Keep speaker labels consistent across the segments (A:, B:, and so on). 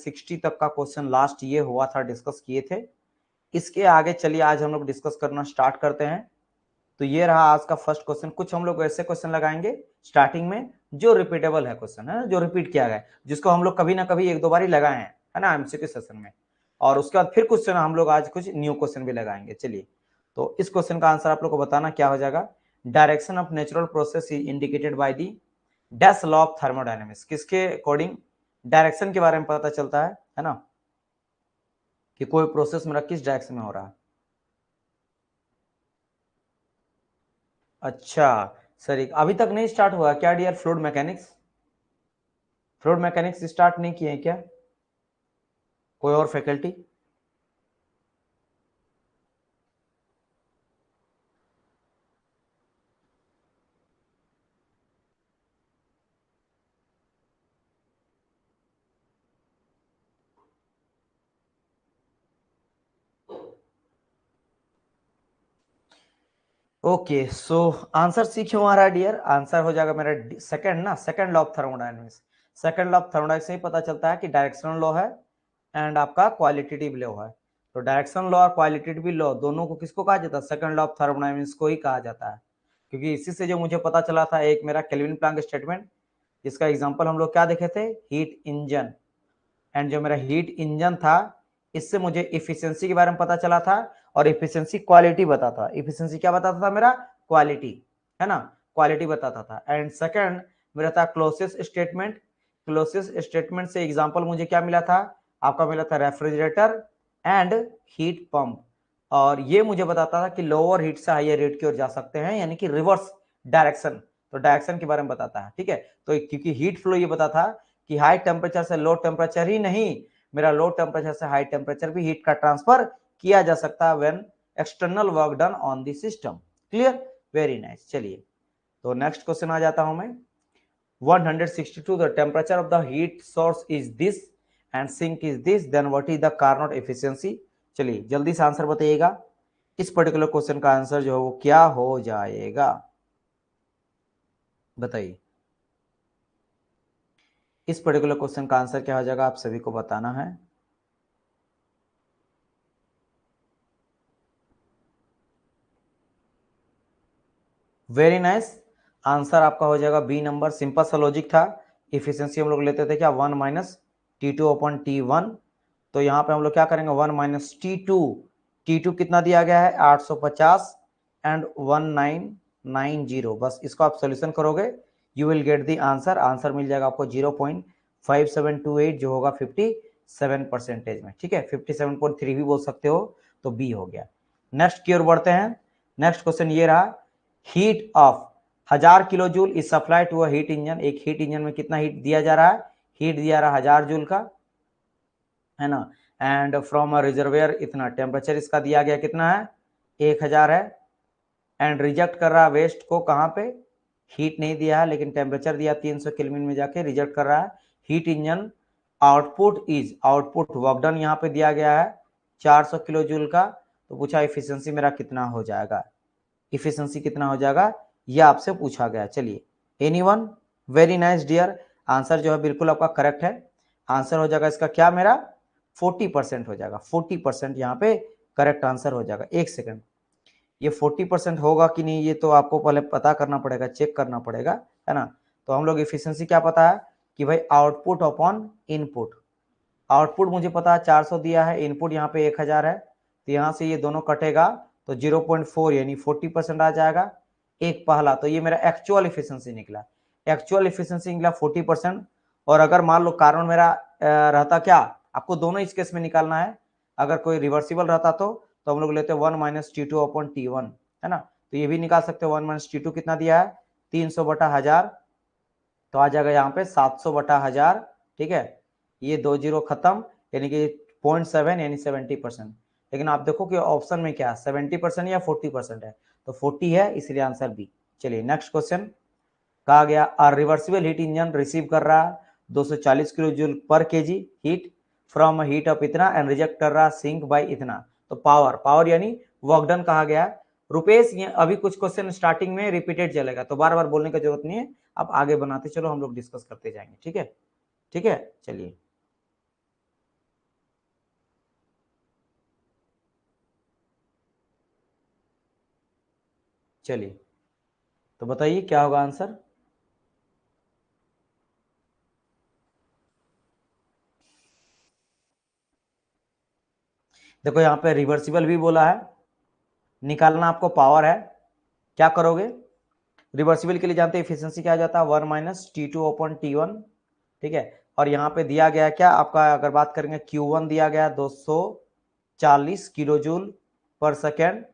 A: 160 तक का question last ये हुआ था, डिस्कस किए थे। इसके आगे चलिए आज हम लोग डिस्कस करना स्टार्ट करते हैं। तो ये रहा आज का फर्स्ट क्वेश्चन। कुछ हम लोग ऐसे क्वेश्चन लगाएंगे स्टार्टिंग में जो रिपीटेबल है क्वेश्चन, है जो रिपीट किया गया, जिसको हम लोग कभी ना कभी एक दो बार ही लगाए हैं, है ना, एमसीक्यू सेशन में। और उसके बाद फिर क्वेश्चन हम लोग आज कुछ न्यू क्वेश्चन भी लगाएंगे। चलिए, तो इस क्वेश्चन का आंसर आप लोग को बताना क्या हो जाएगा। Direction of natural process is indicated by the dash law of thermodynamics. किसके अकॉर्डिंग डायरेक्शन के बारे में पता चलता है ना, कि कोई प्रोसेस मेरा किस डायरेक्शन में हो रहा है। अच्छा सर, अभी तक नहीं स्टार्ट हुआ क्या dear? Fluid mechanics, fluid mechanics start नहीं किए हैं क्या कोई और faculty? Okay, so answer C क्यों आ रहा है डियर? आंसर हो जाएगा मेरा सेकंड ना, second law of thermodynamics. Second law of thermodynamics से ही पता चलता है कि डायरेक्शनल लॉ है एंड आपका क्वालिटेटिव लॉ है। तो डायरेक्शनल लॉ और क्वालिटेटिव लॉ दोनों को किसको कहा जाता है? सेकंड लॉ ऑफ थर्मोडायनेमिक्स को ही कहा जाता है। क्योंकि इसी से जो मुझे पता चला था, एक मेरा केल्विन प्लैंक स्टेटमेंट, जिसका एग्जांपल हम लोग क्या देखे थे, हीट इंजन। एंड जो मेरा हीट इंजन था, इससे मुझे इफिशियंसी के बारे में पता चला था, और इफिशियंसी क्वालिटी बताता था। इफिशियंसी क्या बताता था मेरा? क्वालिटी, है ना, क्वालिटी बताता था। एंड सेकंड मेरा था क्लोसियस स्टेटमेंट। क्लोसियस स्टेटमेंट से एग्जांपल मुझे क्या मिला था? आपका मिला था रेफ्रिजरेटर एंड हीट पंप। और ये मुझे बताता था कि लोअर हीट से हायर हीट की ओर जा सकते हैं, यानी कि रिवर्स डायरेक्शन। तो डायरेक्शन के बारे में बताता है, ठीक है। तो क्योंकि हीट फ्लो ये बताता कि हाई टेम्परेचर से लो टेम्परेचर ही नहीं, मेरा लो टेम्परेचर से हाई टेम्परेचर भी हीट का ट्रांसफर किया जा सकता है when external work done on the system. Clear, very nice. चलिए, तो नेक्स्ट क्वेश्चन आ जाता हूं मैं। 162 the temperature of the heat source is this and sink is this, then what is the Carnot efficiency. चलिए जल्दी से आंसर बताइएगा। इस पर्टिकुलर क्वेश्चन का आंसर जो है वो क्या हो जाएगा, बताइए। इस पर्टिकुलर क्वेश्चन का आंसर क्या हो जाएगा, आप सभी को बताना है। वेरी नाइस, आंसर आपका हो जाएगा बी नंबर। सिंपल सा लॉजिक था। इफिशियंसी हम लोग लेते थे क्या, 1 माइनस T2 अपॉन T1। तो यहाँ पे हम लोग क्या करेंगे, 1 माइनस T2। T2 कितना दिया गया है, 850 एंड 1990। बस इसको आप सोल्यूशन करोगे, you will get the answer. Answer मिल जाएगा आपको 0.5728, जो होगा 57% में, ठीक है। 57.3 भी बोल सकते हो, तो बी हो गया। नेक्स्ट की ओर बढ़ते हैं। नेक्स्ट क्वेश्चन ये रहा, heat of 1000 kilo joule is supply to a heat engine. एक हीट इंजन में कितना हीट दिया जा रहा है? हीट दिया रहा है 1000 जूल का, है ना। एंड फ्रॉम अ रिजर्वेयर इतना, टेम्परेचर इसका दिया गया कितना है, 1000 है। एंड रिजेक्ट कर रहा है वेस्ट को, कहां पे? हीट नहीं दिया है लेकिन टेम्परेचर दिया 300 केल्विन में, जाके रिजेक्ट कर रहा है। Heat engine output is, output work done यहाँ पे दिया गया है 400 किलो जूल का। तो पूछा इफिशियंसी मेरा कितना हो जाएगा, इफिशियंसी कितना हो जाएगा, ये आपसे पूछा गया। चलिए, anyone? Very nice dear, answer जो है बिल्कुल आपका करेक्ट है। आंसर हो जाएगा इसका क्या मेरा, 40% हो जाएगा। 40% यहाँ पे करेक्ट आंसर हो जाएगा। एक सेकंड, ये 40% होगा कि नहीं, ये तो आपको पहले पता करना पड़ेगा, चेक करना पड़ेगा, है ना। तो हम लोग इफिशियंसी क्या पता है कि भाई आउटपुट अपॉन इनपुट। आउटपुट मुझे पता है 400 दिया है, इनपुट यहाँ पे 1000 है, तो यहाँ से ये दोनों कटेगा तो 0.4 यानी 40% आ जाएगा। एक पहला, तो ये मेरा एक्चुअल इफिशियंसी निकला। एक्चुअल इफिशियंसी निकला 40%। और अगर मान लो कार्बन मेरा रहता क्या, आपको दोनों इस केस में निकालना है। अगर कोई रिवर्सिबल रहता तो हम लोग लेते 1 माइनस T2 अपॉन T1, है ना। तो ये भी निकाल सकते हो। 1 माइनस T2 कितना दिया है, 300/1000, तो आ जाएगा यहाँ पे 700/1000, ठीक है। ये 2 जीरो खत्म, यानी कि 0.7 यानी 70%। लेकिन आप देखो कि ऑप्शन में क्या है, 70% या 40% है, तो 40 है, इसलिए आंसर बी। चलिए नेक्स्ट क्वेश्चन, कहा गया रिवर्सिबल हीट इंजन रिसीव कर रहा है 240 किलो जूल पर KG heat from heat of इतना एंड रिजेक्ट कर रहा सिंक बाय इतना। तो पावर, पावर यानी वर्क डन कहा गया। रुपेश, ये अभी कुछ क्वेश्चन स्टार्टिंग में रिपीटेड चलेगा, तो बार बार बोलने की जरूरत नहीं है, आप आगे बनाते चलो, हम लोग डिस्कस करते जाएंगे, ठीक है, ठीक है। चलिए, चलिए तो बताइए क्या होगा आंसर। देखो यहाँ पे रिवर्सिबल भी बोला है, निकालना आपको पावर है, क्या करोगे। रिवर्सिबल के लिए जानते हैं एफिशिएंसी क्या आ जाता है, 1 minus T two upon T one, ठीक है। और यहाँ पे दिया गया क्या आपका, अगर बात करेंगे Q1 दिया गया 240 किलो जूल पर सेकेंड,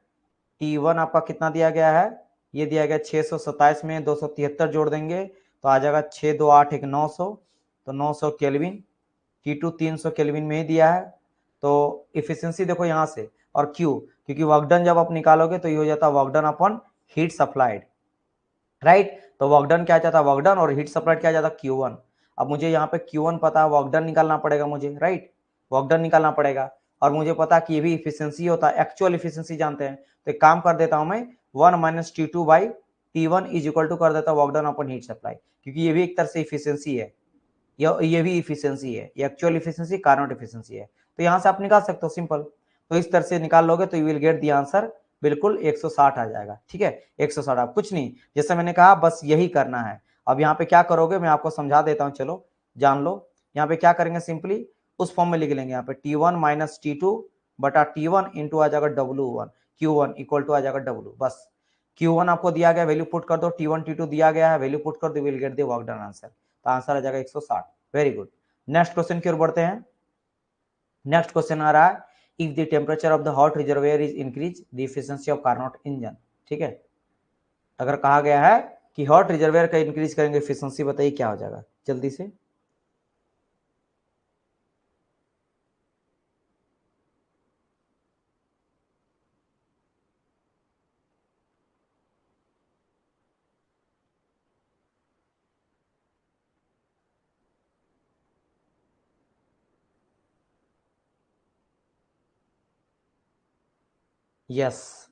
A: T1 आपका कितना दिया गया है, ये दिया गया 627 में 273 जोड़ देंगे तो आ जाएगा 6 2 8 1 900, तो 900 केल्विन। T2 300 केल्विन में ही दिया है। तो इफिशियंसी देखो यहाँ से, और Q क्योंकि वर्क डन जब आप निकालोगे तो ये हो जाता है work done upon heat supplied, right. तो वर्क डन क्या जाता है, वर्क डन, और हीट सप्लाइड क्या जाता है Q1। अब मुझे यहाँ पे Q1 पता है, वर्क डन निकालना पड़ेगा मुझे, राइट, वर्क डन निकालना पड़ेगा। और मुझे पता कि ये भी इफिशियंसी होता है, एक्चुअल इफिशियंसी जानते हैं, तो एक काम कर देता हूं मैं 1 minus T two by T one is equal to कर देता हूं work done upon heat supply, क्योंकि ये भी एक तरह से इफिशियंसी है, ये भी इफिशियंसी है, ये एक्चुअल इफिशियंसी कार्नोट इफिशियंसी है। तो यहाँ से आप निकाल सकते हो सिंपल, तो इस तरह से निकाल लोगे तो you will get the answer बिल्कुल 160 आ जाएगा, ठीक है। 160 आप कुछ नहीं, जैसे मैंने कहा बस यही करना है। अब यहाँ पे क्या करोगे मैं आपको समझा देता हूँ, चलो जान लो। यहाँ पे क्या करेंगे, सिंपली उस फॉर्म में लिख लेंगे, यहाँ पे T1 माइनस T2 बटा T1 इंटू आ जाएगा W1, Q1 इक्वल टू आ जाएगा W, बस Q1 आपको दिया गया वैल्यू पुट कर दो, T1 T2 दिया गया है वैल्यू पुट कर दो, will get the work done answer, तो आंसर आ जाएगा 160। Very good. नेक्स्ट क्वेश्चन की ओर बढ़ते हैं। नेक्स्ट क्वेश्चन आ रहा है, if the temperature of the hot reservoir is increase the efficiency of Carnot engine, ठीक है। अगर कहा गया है कि हॉट रिजर्वेयर का इंक्रीज करेंगे एफिशिएंसी, बताइए क्या हो जाएगा जल्दी से। यस,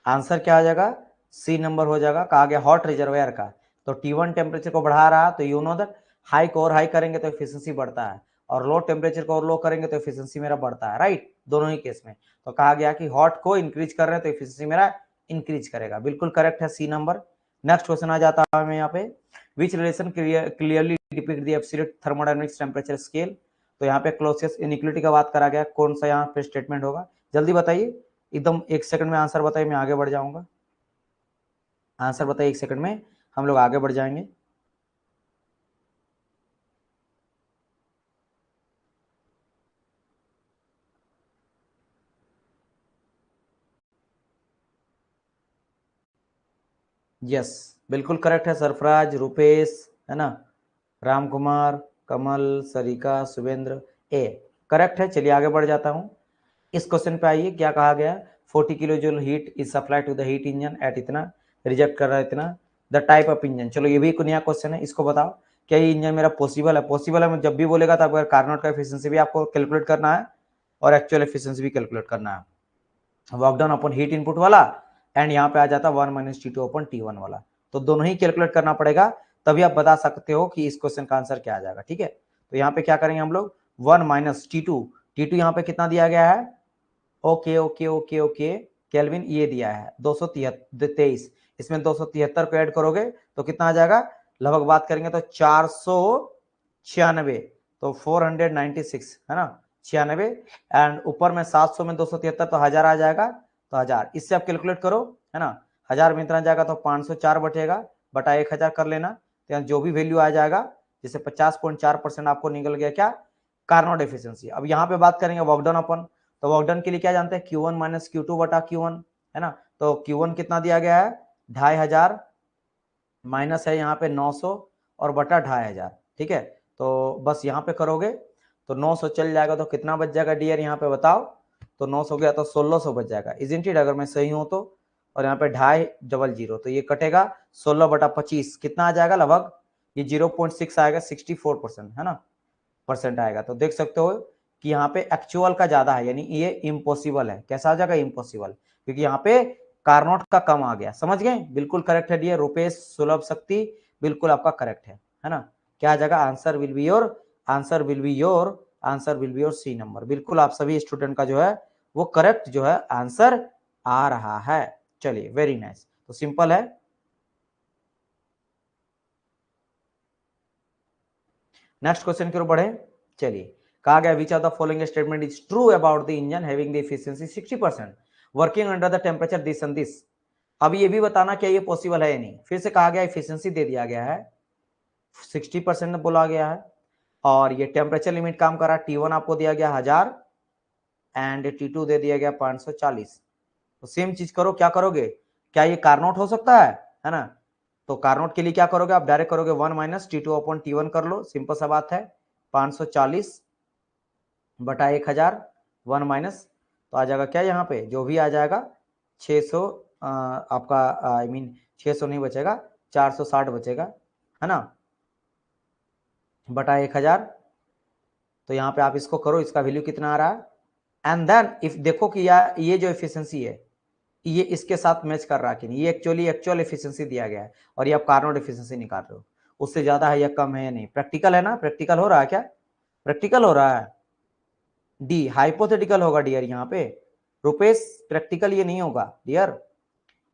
A: आंसर क्या आ जाएगा, सी नंबर हो जाएगा। कहा गया हॉट रिजर्वेयर का, तो T1 टेम्परेचर को बढ़ा रहा है, तो यू नो दैट हाई को और हाई करेंगे तो एफिशिएंसी बढ़ता है, और लो टेम्परेचर को और लो करेंगे तो एफिशिएंसी मेरा बढ़ता है, राइट, दोनों ही केस में। तो कहा गया कि हॉट को इंक्रीज कर रहे हैं तो एफिशिएंसी मेरा इंक्रीज करेगा, बिल्कुल करेक्ट है, सी नंबर। नेक्स्ट क्वेश्चन आ जाता है मैं यहाँ पे, which relation clearly depict the absolute thermodynamics temperature scale. तो यहाँ पे क्लोसियस इनइक्वालिटी का बात करा गया, कौन सा यहाँ पे स्टेटमेंट होगा, जल्दी बताइए, एकदम 1 सेकंड में आंसर बताइए, मैं आगे बढ़ जाऊंगा। आंसर बताइए 1 सेकंड में, हम लोग आगे बढ़ जाएंगे। यस, बिल्कुल करेक्ट है, सरफराज, रुपेश, है ना, राम कुमार, कमल, सरिका, शुभेंद्र, ए करेक्ट है। चलिए आगे बढ़ जाता हूँ। इस क्वेश्चन पे आइए, क्या कहा गया, 40 kilo joule heat is supply to the heat engine at इतना, रिजेक्ट कर रहा है इतना, द टाइप ऑफ इंजन। चलो ये भी एक नया क्वेश्चन है, इसको बताओ क्या ये इंजन मेरा पॉसिबल है। पॉसिबल है जब भी बोलेगा तो आपको कार्नोट का एफिशिएंसी भी आपको कैलकुलेट करना है और एक्चुअल एफिशिएंसी भी कैलकुलेट करना है, वर्क डन अपन हीट इनपुट वाला, एंड यहाँ पे आ जाता 1 माइनस T2 अपन T1 वाला, तो दोनों ही कैलकुलेट करना पड़ेगा, तभी आप बता सकते हो कि इस क्वेश्चन का आंसर क्या आ जाएगा, ठीक है। तो यहाँ पे क्या करेंगे हम लोग, 1 माइनस T2 यहाँ पे कितना दिया गया है, okay okay okay okay, kelvin ये दिया है 223, इसमें 273 को ऐड करोगे तो कितना आ जाएगा, लगभग बात करेंगे तो 496, तो 496 है ना, 96, एंड ऊपर में 700 में 273 तो 1000 आ जाएगा, तो 1000 इससे आप कैलकुलेट करो, है ना, 1000 में इतना जाएगा तो 504 बटेगा बटा 1000 कर लेना, तो जो भी वैल्यू आ जाएगा, जैसे 50.4% आपको निकल गया क्या, कार्नोट एफिशिएंसी। अब यहाँ पे बात करेंगे वर्क डन अपन, तो वर्क डन के लिए क्या जानते हैं, Q1 माइनस Q2 बटा Q1, है ना, तो Q1 कितना दिया गया है 2500, माइनस है यहाँ पे 900 और बटा 2500, ठीक है। तो बस यहाँ पे करोगे तो 900 चल जाएगा, तो कितना बच जाएगा डियर यहाँ पे बताओ, तो 900 गया तो 1600 बच जाएगा, इजंट इट, अगर मैं सही हूं तो। और यहाँ पे 250, तो ये कटेगा 16 बटा 25, कितना आ जाएगा, लगभग ये 0.6 आएगा, 64% है ना, परसेंट आएगा। तो देख सकते हो कि यहाँ पे एक्चुअल का ज्यादा है, यानी ये इम्पॉसिबल है, कैसा आ जाएगा, इम्पॉसिबल, क्योंकि यहाँ पे कार्नोट का कम आ गया, समझ गए, बिल्कुल करेक्ट है डियर रुपेश, सुलभ शक्ति, बिल्कुल आपका करेक्ट है ना। क्या आ जाएगा, answer will be your, answer will be your, answer will be your C number, बिल्कुल आप सभी स्टूडेंट का जो है वो करेक्ट जो है आंसर आ रहा है। चलिए वेरी नाइस, तो सिंपल है। नेक्स्ट क्वेश्चन की ओर बढ़े। चलिए, कहा गया which of the following statement is true about the engine having the efficiency 60% working under the temperature this and this. अब ये भी बताना क्या ये पॉसिबल है या नहीं। फिर से कहा गया एफिशिएंसी दे दिया गया है 60% बोला गया है, और ये टेम्परेचर लिमिट काम कर रहा है। T1 आपको दिया गया 1000 एंड T2 दे दिया गया 540। तो सेम चीज करो, क्या करोगे, क्या ये कारनोट हो सकता है ना। तो कारनोट के लिए क्या करोगे आप, डायरेक्ट करोगे 1 माइनस T2 अपॉन T1 कर लो, सिंपल सा बात है। 540 बटा 1000 1 माइनस, तो आ जाएगा क्या यहाँ पे जो भी आ जाएगा 600 आपका आई मीन 600 नहीं बचेगा, 460 बचेगा, है ना, बटा 1000। तो यहाँ पे आप इसको करो, इसका वैल्यू कितना आ रहा है। एंड देन इफ देखो कि ये जो एफिशिएंसी है ये इसके साथ मैच कर रहा है कि नहीं। ये एक्चुअल एफिशिएंसी दिया गया है और ये आप कार्नोट एफिशिएंसी निकाल रहे हो, उससे ज्यादा है या कम है या नहीं। प्रैक्टिकल है ना, प्रैक्टिकल हो रहा है क्या, प्रैक्टिकल हो रहा है। डी हाइपोथेटिकल होगा डियर, यहाँ पे रुपेश प्रैक्टिकल ये नहीं होगा डियर,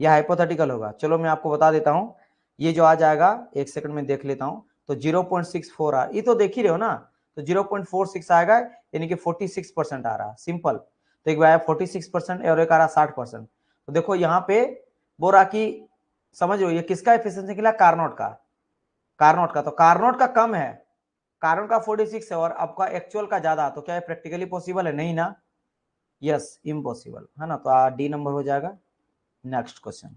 A: ये हाइपोथेटिकल होगा। चलो मैं आपको बता देता हूँ, ये जो आ जाएगा एक सेकंड में देख लेता हूँ। तो 0.64 आ, ये तो देख ही रहे हो ना, तो 0.46 आएगा, यानी कि 46% आ रहा है, सिंपल। तो एक आया 46% और एक आ रहा 60%। तो देखो यहाँ पे बोरा की समझ लो, ये किसका एफिशिएंसी निकला, कार्नोट का, कार्नोट का। तो कार्नोट का कम है, कार्नोट का 46 है और आपका एक्चुअल का ज्यादा, तो क्या है प्रैक्टिकली पॉसिबल है, नहीं ना, यस इम्पॉसिबल है ना। तो डी नंबर हो जाएगा। Next question.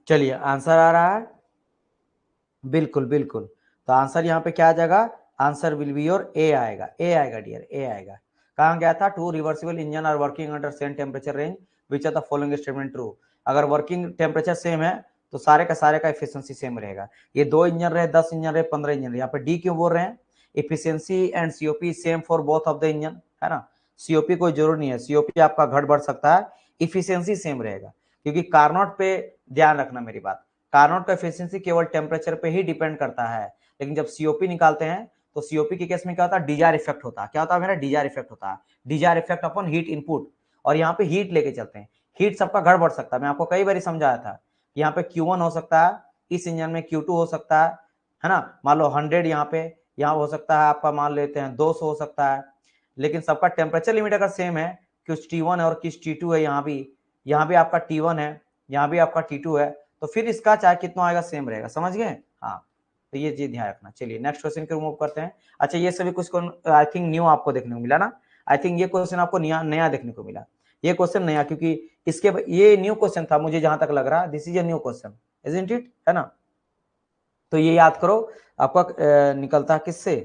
A: चलिए आंसर आ रहा है, बिल्कुल बिल्कुल। तो आंसर यहाँ पे क्या आ जाएगा, answer will be your A आएगा, ए आएगा डियर, ए आएगा। कहाँ गया था, two reversible engine are working under same temperature range which are the following statement true. अगर वर्किंग टेम्परेचर सेम है तो सारे का एफिशिएंसी सेम रहेगा। ये 2 इंजन रहे, 10 इंजन रहे, 15 इंजन रहे, यहाँ पे डी क्यों बोल रहे हैं, efficiency and COP same for both of the engine, है ना। सीओपी कोई जरूर नहीं है, सीओपी आपका घट बढ़ सकता है, इफिशियंसी सेम रहेगा। क्योंकि कार्नोट पे ध्यान रखना मेरी बात, कार्नोट का एफिशिएंसी केवल टेम्परेचर पे ही डिपेंड करता है। लेकिन जब सीओपी निकालते हैं तो सीओपी के केस में क्या होता है, डिजायर इफेक्ट होता है। क्या होता है मेरा, डिजायर इफेक्ट होता है, desire effect upon heat input. और यहाँ पे हीट लेके चलते हैं, हीट सबका घट बढ़ सकता है। मैं आपको कई बार समझाया था, यहाँ पे Q1 हो सकता है, इस इंजन में Q2 हो सकता है ना। मान लो 100 यहाँ पे, यहाँ हो सकता है आपका मान लेते हैं 200 हो सकता है। लेकिन सबका टेम्परेचर लिमिट अगर सेम है, कुछ T1 है और कुछ T2 है, यहाँ भी आपका T1 है, यहाँ भी आपका T2 है, तो फिर इसका चाहे कितना आएगा सेम रहेगा, समझ गए। हाँ, तो ये चीज ध्यान रखना। चलिए नेक्स्ट क्वेश्चन को मूव करते हैं। अच्छा, ये सभी कुछ आई थिंक न्यू आपको देखने को मिला ना, आई थिंक ये क्वेश्चन आपको नया देखने को मिला, ये क्वेश्चन नया, क्योंकि इसके ये न्यू क्वेश्चन था मुझे जहां तक लग रहा है, this is a new question isn't it, है ना। तो ये याद करो, आपका निकलता है किससे,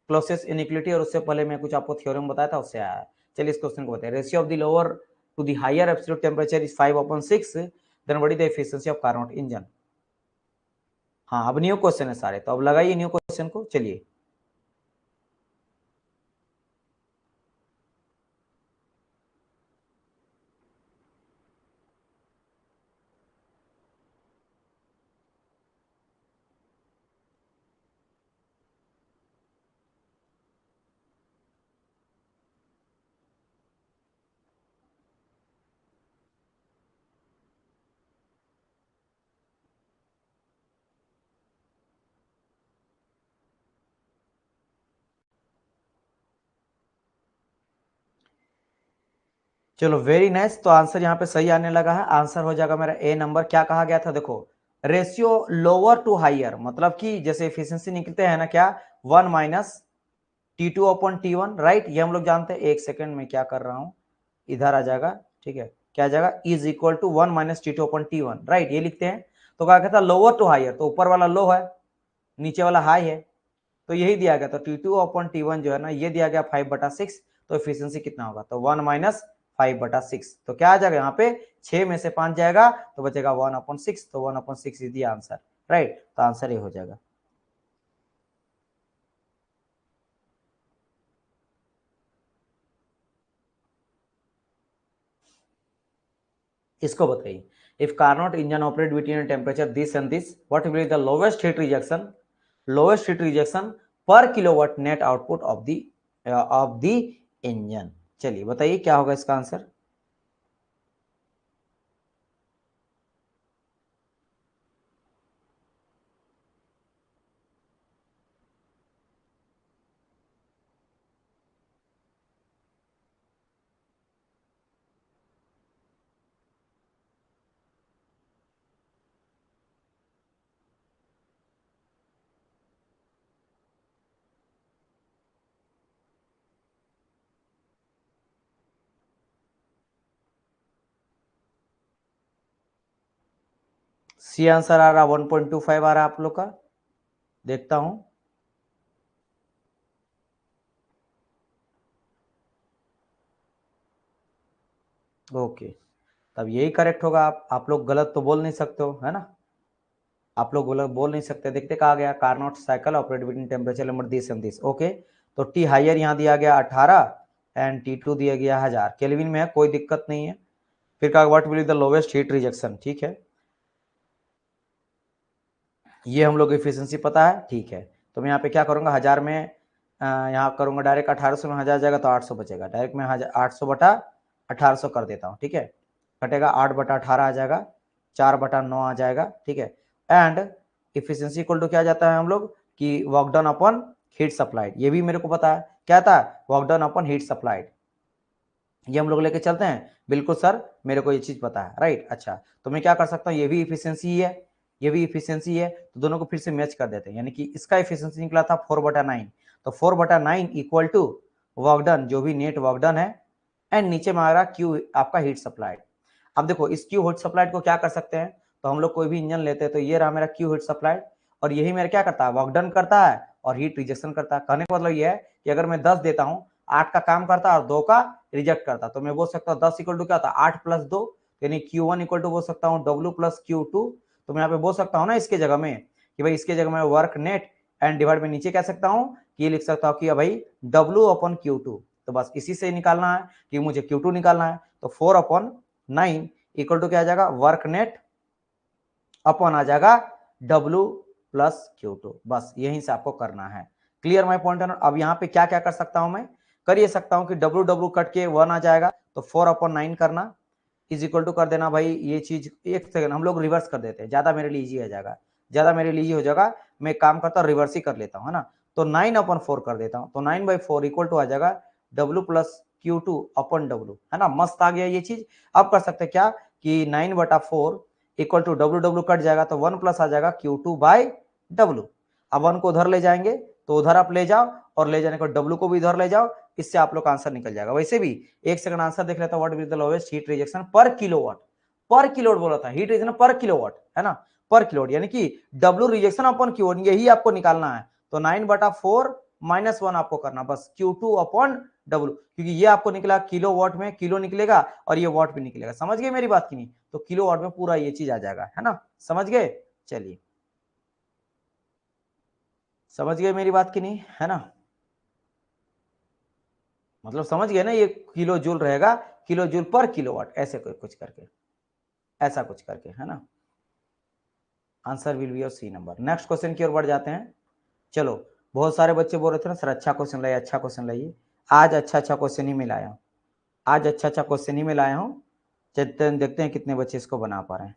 A: क्लोसेस्ट इनइक्वालिटी, और उससे पहले मैं कुछ आपको थ्योरम बताया था उससे आया है। चलिए इस क्वेश्चन को बताइए, ratio of the lower to the higher absolute temperature is 5/6, then what is the efficiency of Carnot engine. हाँ, अब न्यू क्वेश्चन है सारे, तो अब लगाइए न्यू क्वेश्चन को। चलिए चलो वेरी नाइस। तो आंसर यहाँ पे सही आने लगा है, आंसर हो जाएगा मेरा ए नंबर। क्या कहा गया था, देखो रेशियो लोअर टू हाइयर, मतलब कि जैसे एफिशिएंसी निकलते हैं ना क्या, 1 minus T2 upon T1, right, ये हम लोग जानते हैं। एक सेकेंड में क्या कर रहा हूं, इधर आ जाएगा, ठीक है, क्या आ जाएगा, is equal to 1 minus T2 upon T1, right, ये लिखते हैं। तो क्या कहता है, लोअर टू हायर, तो ऊपर वाला लो है, नीचे वाला हाई है, तो यही दिया गया। तो T2 अपॉन T1 जो है ना, ये दिया गया 5/6, तो एफिशिएंसी कितना होगा, तो 1 माइनस 5/6, तो क्या आ जाएगा यहाँ पे, 6 में से 5 जाएगा तो बचेगा 1/6, तो 1/6 इज द आंसर, राइट, तो आंसर ये हो जाएगा। इसको बताइए, if Carnot engine operate between temperature this and this, what will be the lowest heat rejection per kilowatt net output of the engine. चलिए बताइए क्या होगा इसका आंसर। सी आंसर आ रहा 1.25 आ रहा है आप लोग का, देखता हूं। ओके, तब यही करेक्ट होगा। आप लोग गलत तो बोल नहीं सकते हो, है ना, आप लोग गलत बोल नहीं सकते। देखते कहा गया, Carnot cycle operate between temperature limit this and this, okay. तो टी हायर यहाँ दिया गया 18 एंड T2 दिया गया 1000 केल्विन में है, कोई दिक्कत नहीं है। फिर कहा what will be the lowest heat rejection, ठीक है, ये हम लोग एफिशिएंसी पता है, ठीक है। तो मैं यहाँ पे क्या करूंगा, 1000 में यहाँ करूंगा डायरेक्ट, 1800 में 1000 जाएगा तो 800 बचेगा, डायरेक्ट में 800/1800 कर देता हूँ, ठीक है, कटेगा 8/18 आ जाएगा, 4/9 आ जाएगा, ठीक है। एंड इफिशियंसी इक्वल टू क्या जाता है हम लोग कि work done upon heat supplied, ये भी मेरे को पता है, क्या था, work done upon heat supplied, ये हम लोग लेके चलते हैं, बिल्कुल सर मेरे को ये चीज पता है, राइट। अच्छा, तो मैं क्या कर सकता हूँ, ये भी इफिशियंसी है, ये भी इफिशियंसी है, तो दोनों को फिर से मैच कर देते हैं, यानी कि इसका इफिशियंसी निकला था 4/9, तो 4/9 इक्वल टू वर्क डन, जो भी नेट वर्क डन है, एंड नीचे में आ रहा क्यू आपका हीट सप्लाइड। अब देखो इस क्यू हीट सप्लाइड को क्या कर सकते हैं, तो हम लोग कोई भी इंजन लेते हैं, तो ये रहा मेरा क्यू हीट सप्लाइड, और यही मेरा क्या करता है, वर्क डन करता है और हीट रिजेक्शन करता है। कहने का मतलब ये है कि अगर मैं 10 देता हूँ, 8 का काम करता है और 2 का रिजेक्ट करता, तो मैं बोल सकता हूँ 10 इक्वल टू क्या होता है, 8 + 2, यानी Q1 इक्वल टू बोल सकता हूँ W + Q2। तो मैं यहाँ पे बोल सकता हूँ ना इसके जगह में कि भाई इसके जगह में वर्क नेट एंड डिवाइड में नीचे कह सकता हूँ कि ये लिख सकता हूँ कि भाई W/Q2। तो बस इसी से निकालना है कि मुझे Q2 निकालना है, तो 4/9 इक्वल टू क्या आ जाएगा, वर्क नेट अपॉन आ जाएगा W + Q2, बस यहीं से आपको करना है। Clear my point. अब यहाँ पे क्या क्या कर सकता हूं, मैं कर ये सकता हूं कि W कट के 1 आ जाएगा, तो 4/9 करना इज इक्वल टू कर देना भाई, ये चीज एक सेकंड हम लोग रिवर्स कर देते हैं, ज्यादा मेरे लिए इजी हो जाएगा, ज्यादा मेरे लिए इजी हो जाएगा, मैं काम करता हूँ रिवर्स ही कर लेता हूँ, है ना। तो 9/4 कर देता हूँ, तो 9/4 इक्वल टू आ जाएगा W + Q2/W, है ना, मस्त आ गया ये चीज। अब कर सकते हैं क्या कि 9/4 इक्वल टू W कट जाएगा, तो 1 प्लस आ जाएगा Q2/W। अब 1 को उधर ले जाएंगे, तो उधर आप ले जाओ, और ले जाने को W को भी इधर ले जाओ, इससे आप लोग का आंसर निकल जाएगा। वैसे भी एक सेकंड आंसर देख लेता हूं, what is the lowest heat rejection per kilowatt, पर किलोवाट बोला था, हीट रिजेक्शन पर किलोवाट, है ना, पर किलोवाट, यानी कि W रिजेक्शन अपॉन Q1, यही आपको निकालना है। तो 9/4 -1 आपको करना, बस Q2/W, क्योंकि ये आपको निकला किलो वाट में, किलो निकलेगा और ये वाट भी निकलेगा, समझ गए मेरी बात की नहीं, तो किलो वाट में पूरा ये चीज आ जाएगा, है ना, समझ गए। चलिए, समझ गए मेरी बात की नहीं, है ना, मतलब समझ गए ना, ये किलो जूल रहेगा, किलो जूल पर किलोवाट, ऐसे कुछ करके, ऐसा कुछ करके, है ना। Answer will be your C number. Next question की ओर बढ़ जाते हैं। चलो, बहुत सारे बच्चे बोल रहे थे ना सर अच्छा क्वेश्चन लाइए, अच्छा क्वेश्चन लाइए, आज अच्छा अच्छा क्वेश्चन ही मैं लाया हूँ, आज अच्छा अच्छा क्वेश्चन ही मैं लाया हूँ। चलते देखते हैं कितने बच्चे इसको बना पा रहे हैं।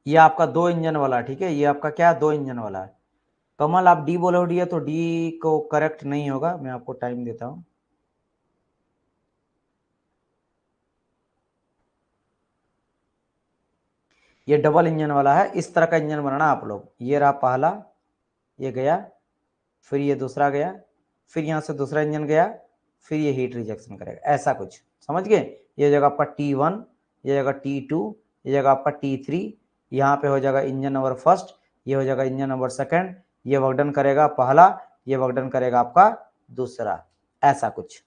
A: ये आपका 2 इंजन वाला, ठीक है, ये आपका क्या 2 इंजन वाला है। कमल आप डी बोलो डी है तो डी को करेक्ट नहीं होगा, मैं आपको टाइम देता हूं। ये डबल इंजन वाला है, इस तरह का इंजन बनाना आप लोग। ये रहा पहला, ये गया, फिर ये दूसरा गया, फिर यहाँ से दूसरा इंजन गया, फिर ये हीट रिजेक्शन करेगा, ऐसा कुछ, समझ गए। ये जगह आपका T1, ये जगह T2, ये जगह आपका T3, यहाँ पे हो जाएगा इंजन नंबर फर्स्ट, ये हो जाएगा इंजन नंबर सेकंड, ये वर्क डन करेगा पहला, ये वर्क डन करेगा आपका दूसरा, ऐसा कुछ।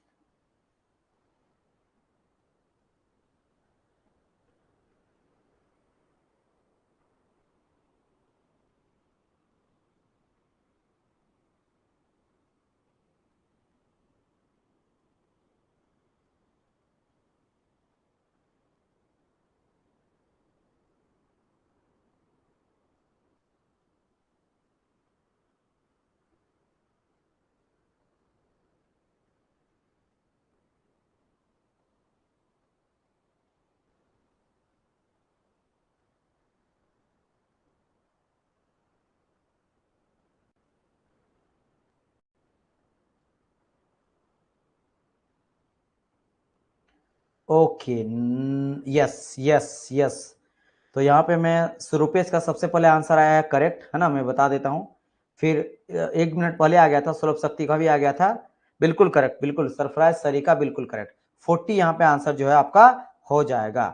A: Okay, yes yes yes. तो यहाँ पे मैं स्वरूपेश का सबसे पहले आंसर आया है करेक्ट, है ना, मैं बता देता हूँ। फिर 1 मिनट पहले आ गया था स्वरूप शक्ति का भी आ गया था, बिल्कुल करेक्ट, बिल्कुल सरफराज सरीका बिल्कुल करेक्ट। 40 यहाँ पे आंसर जो है आपका हो जाएगा,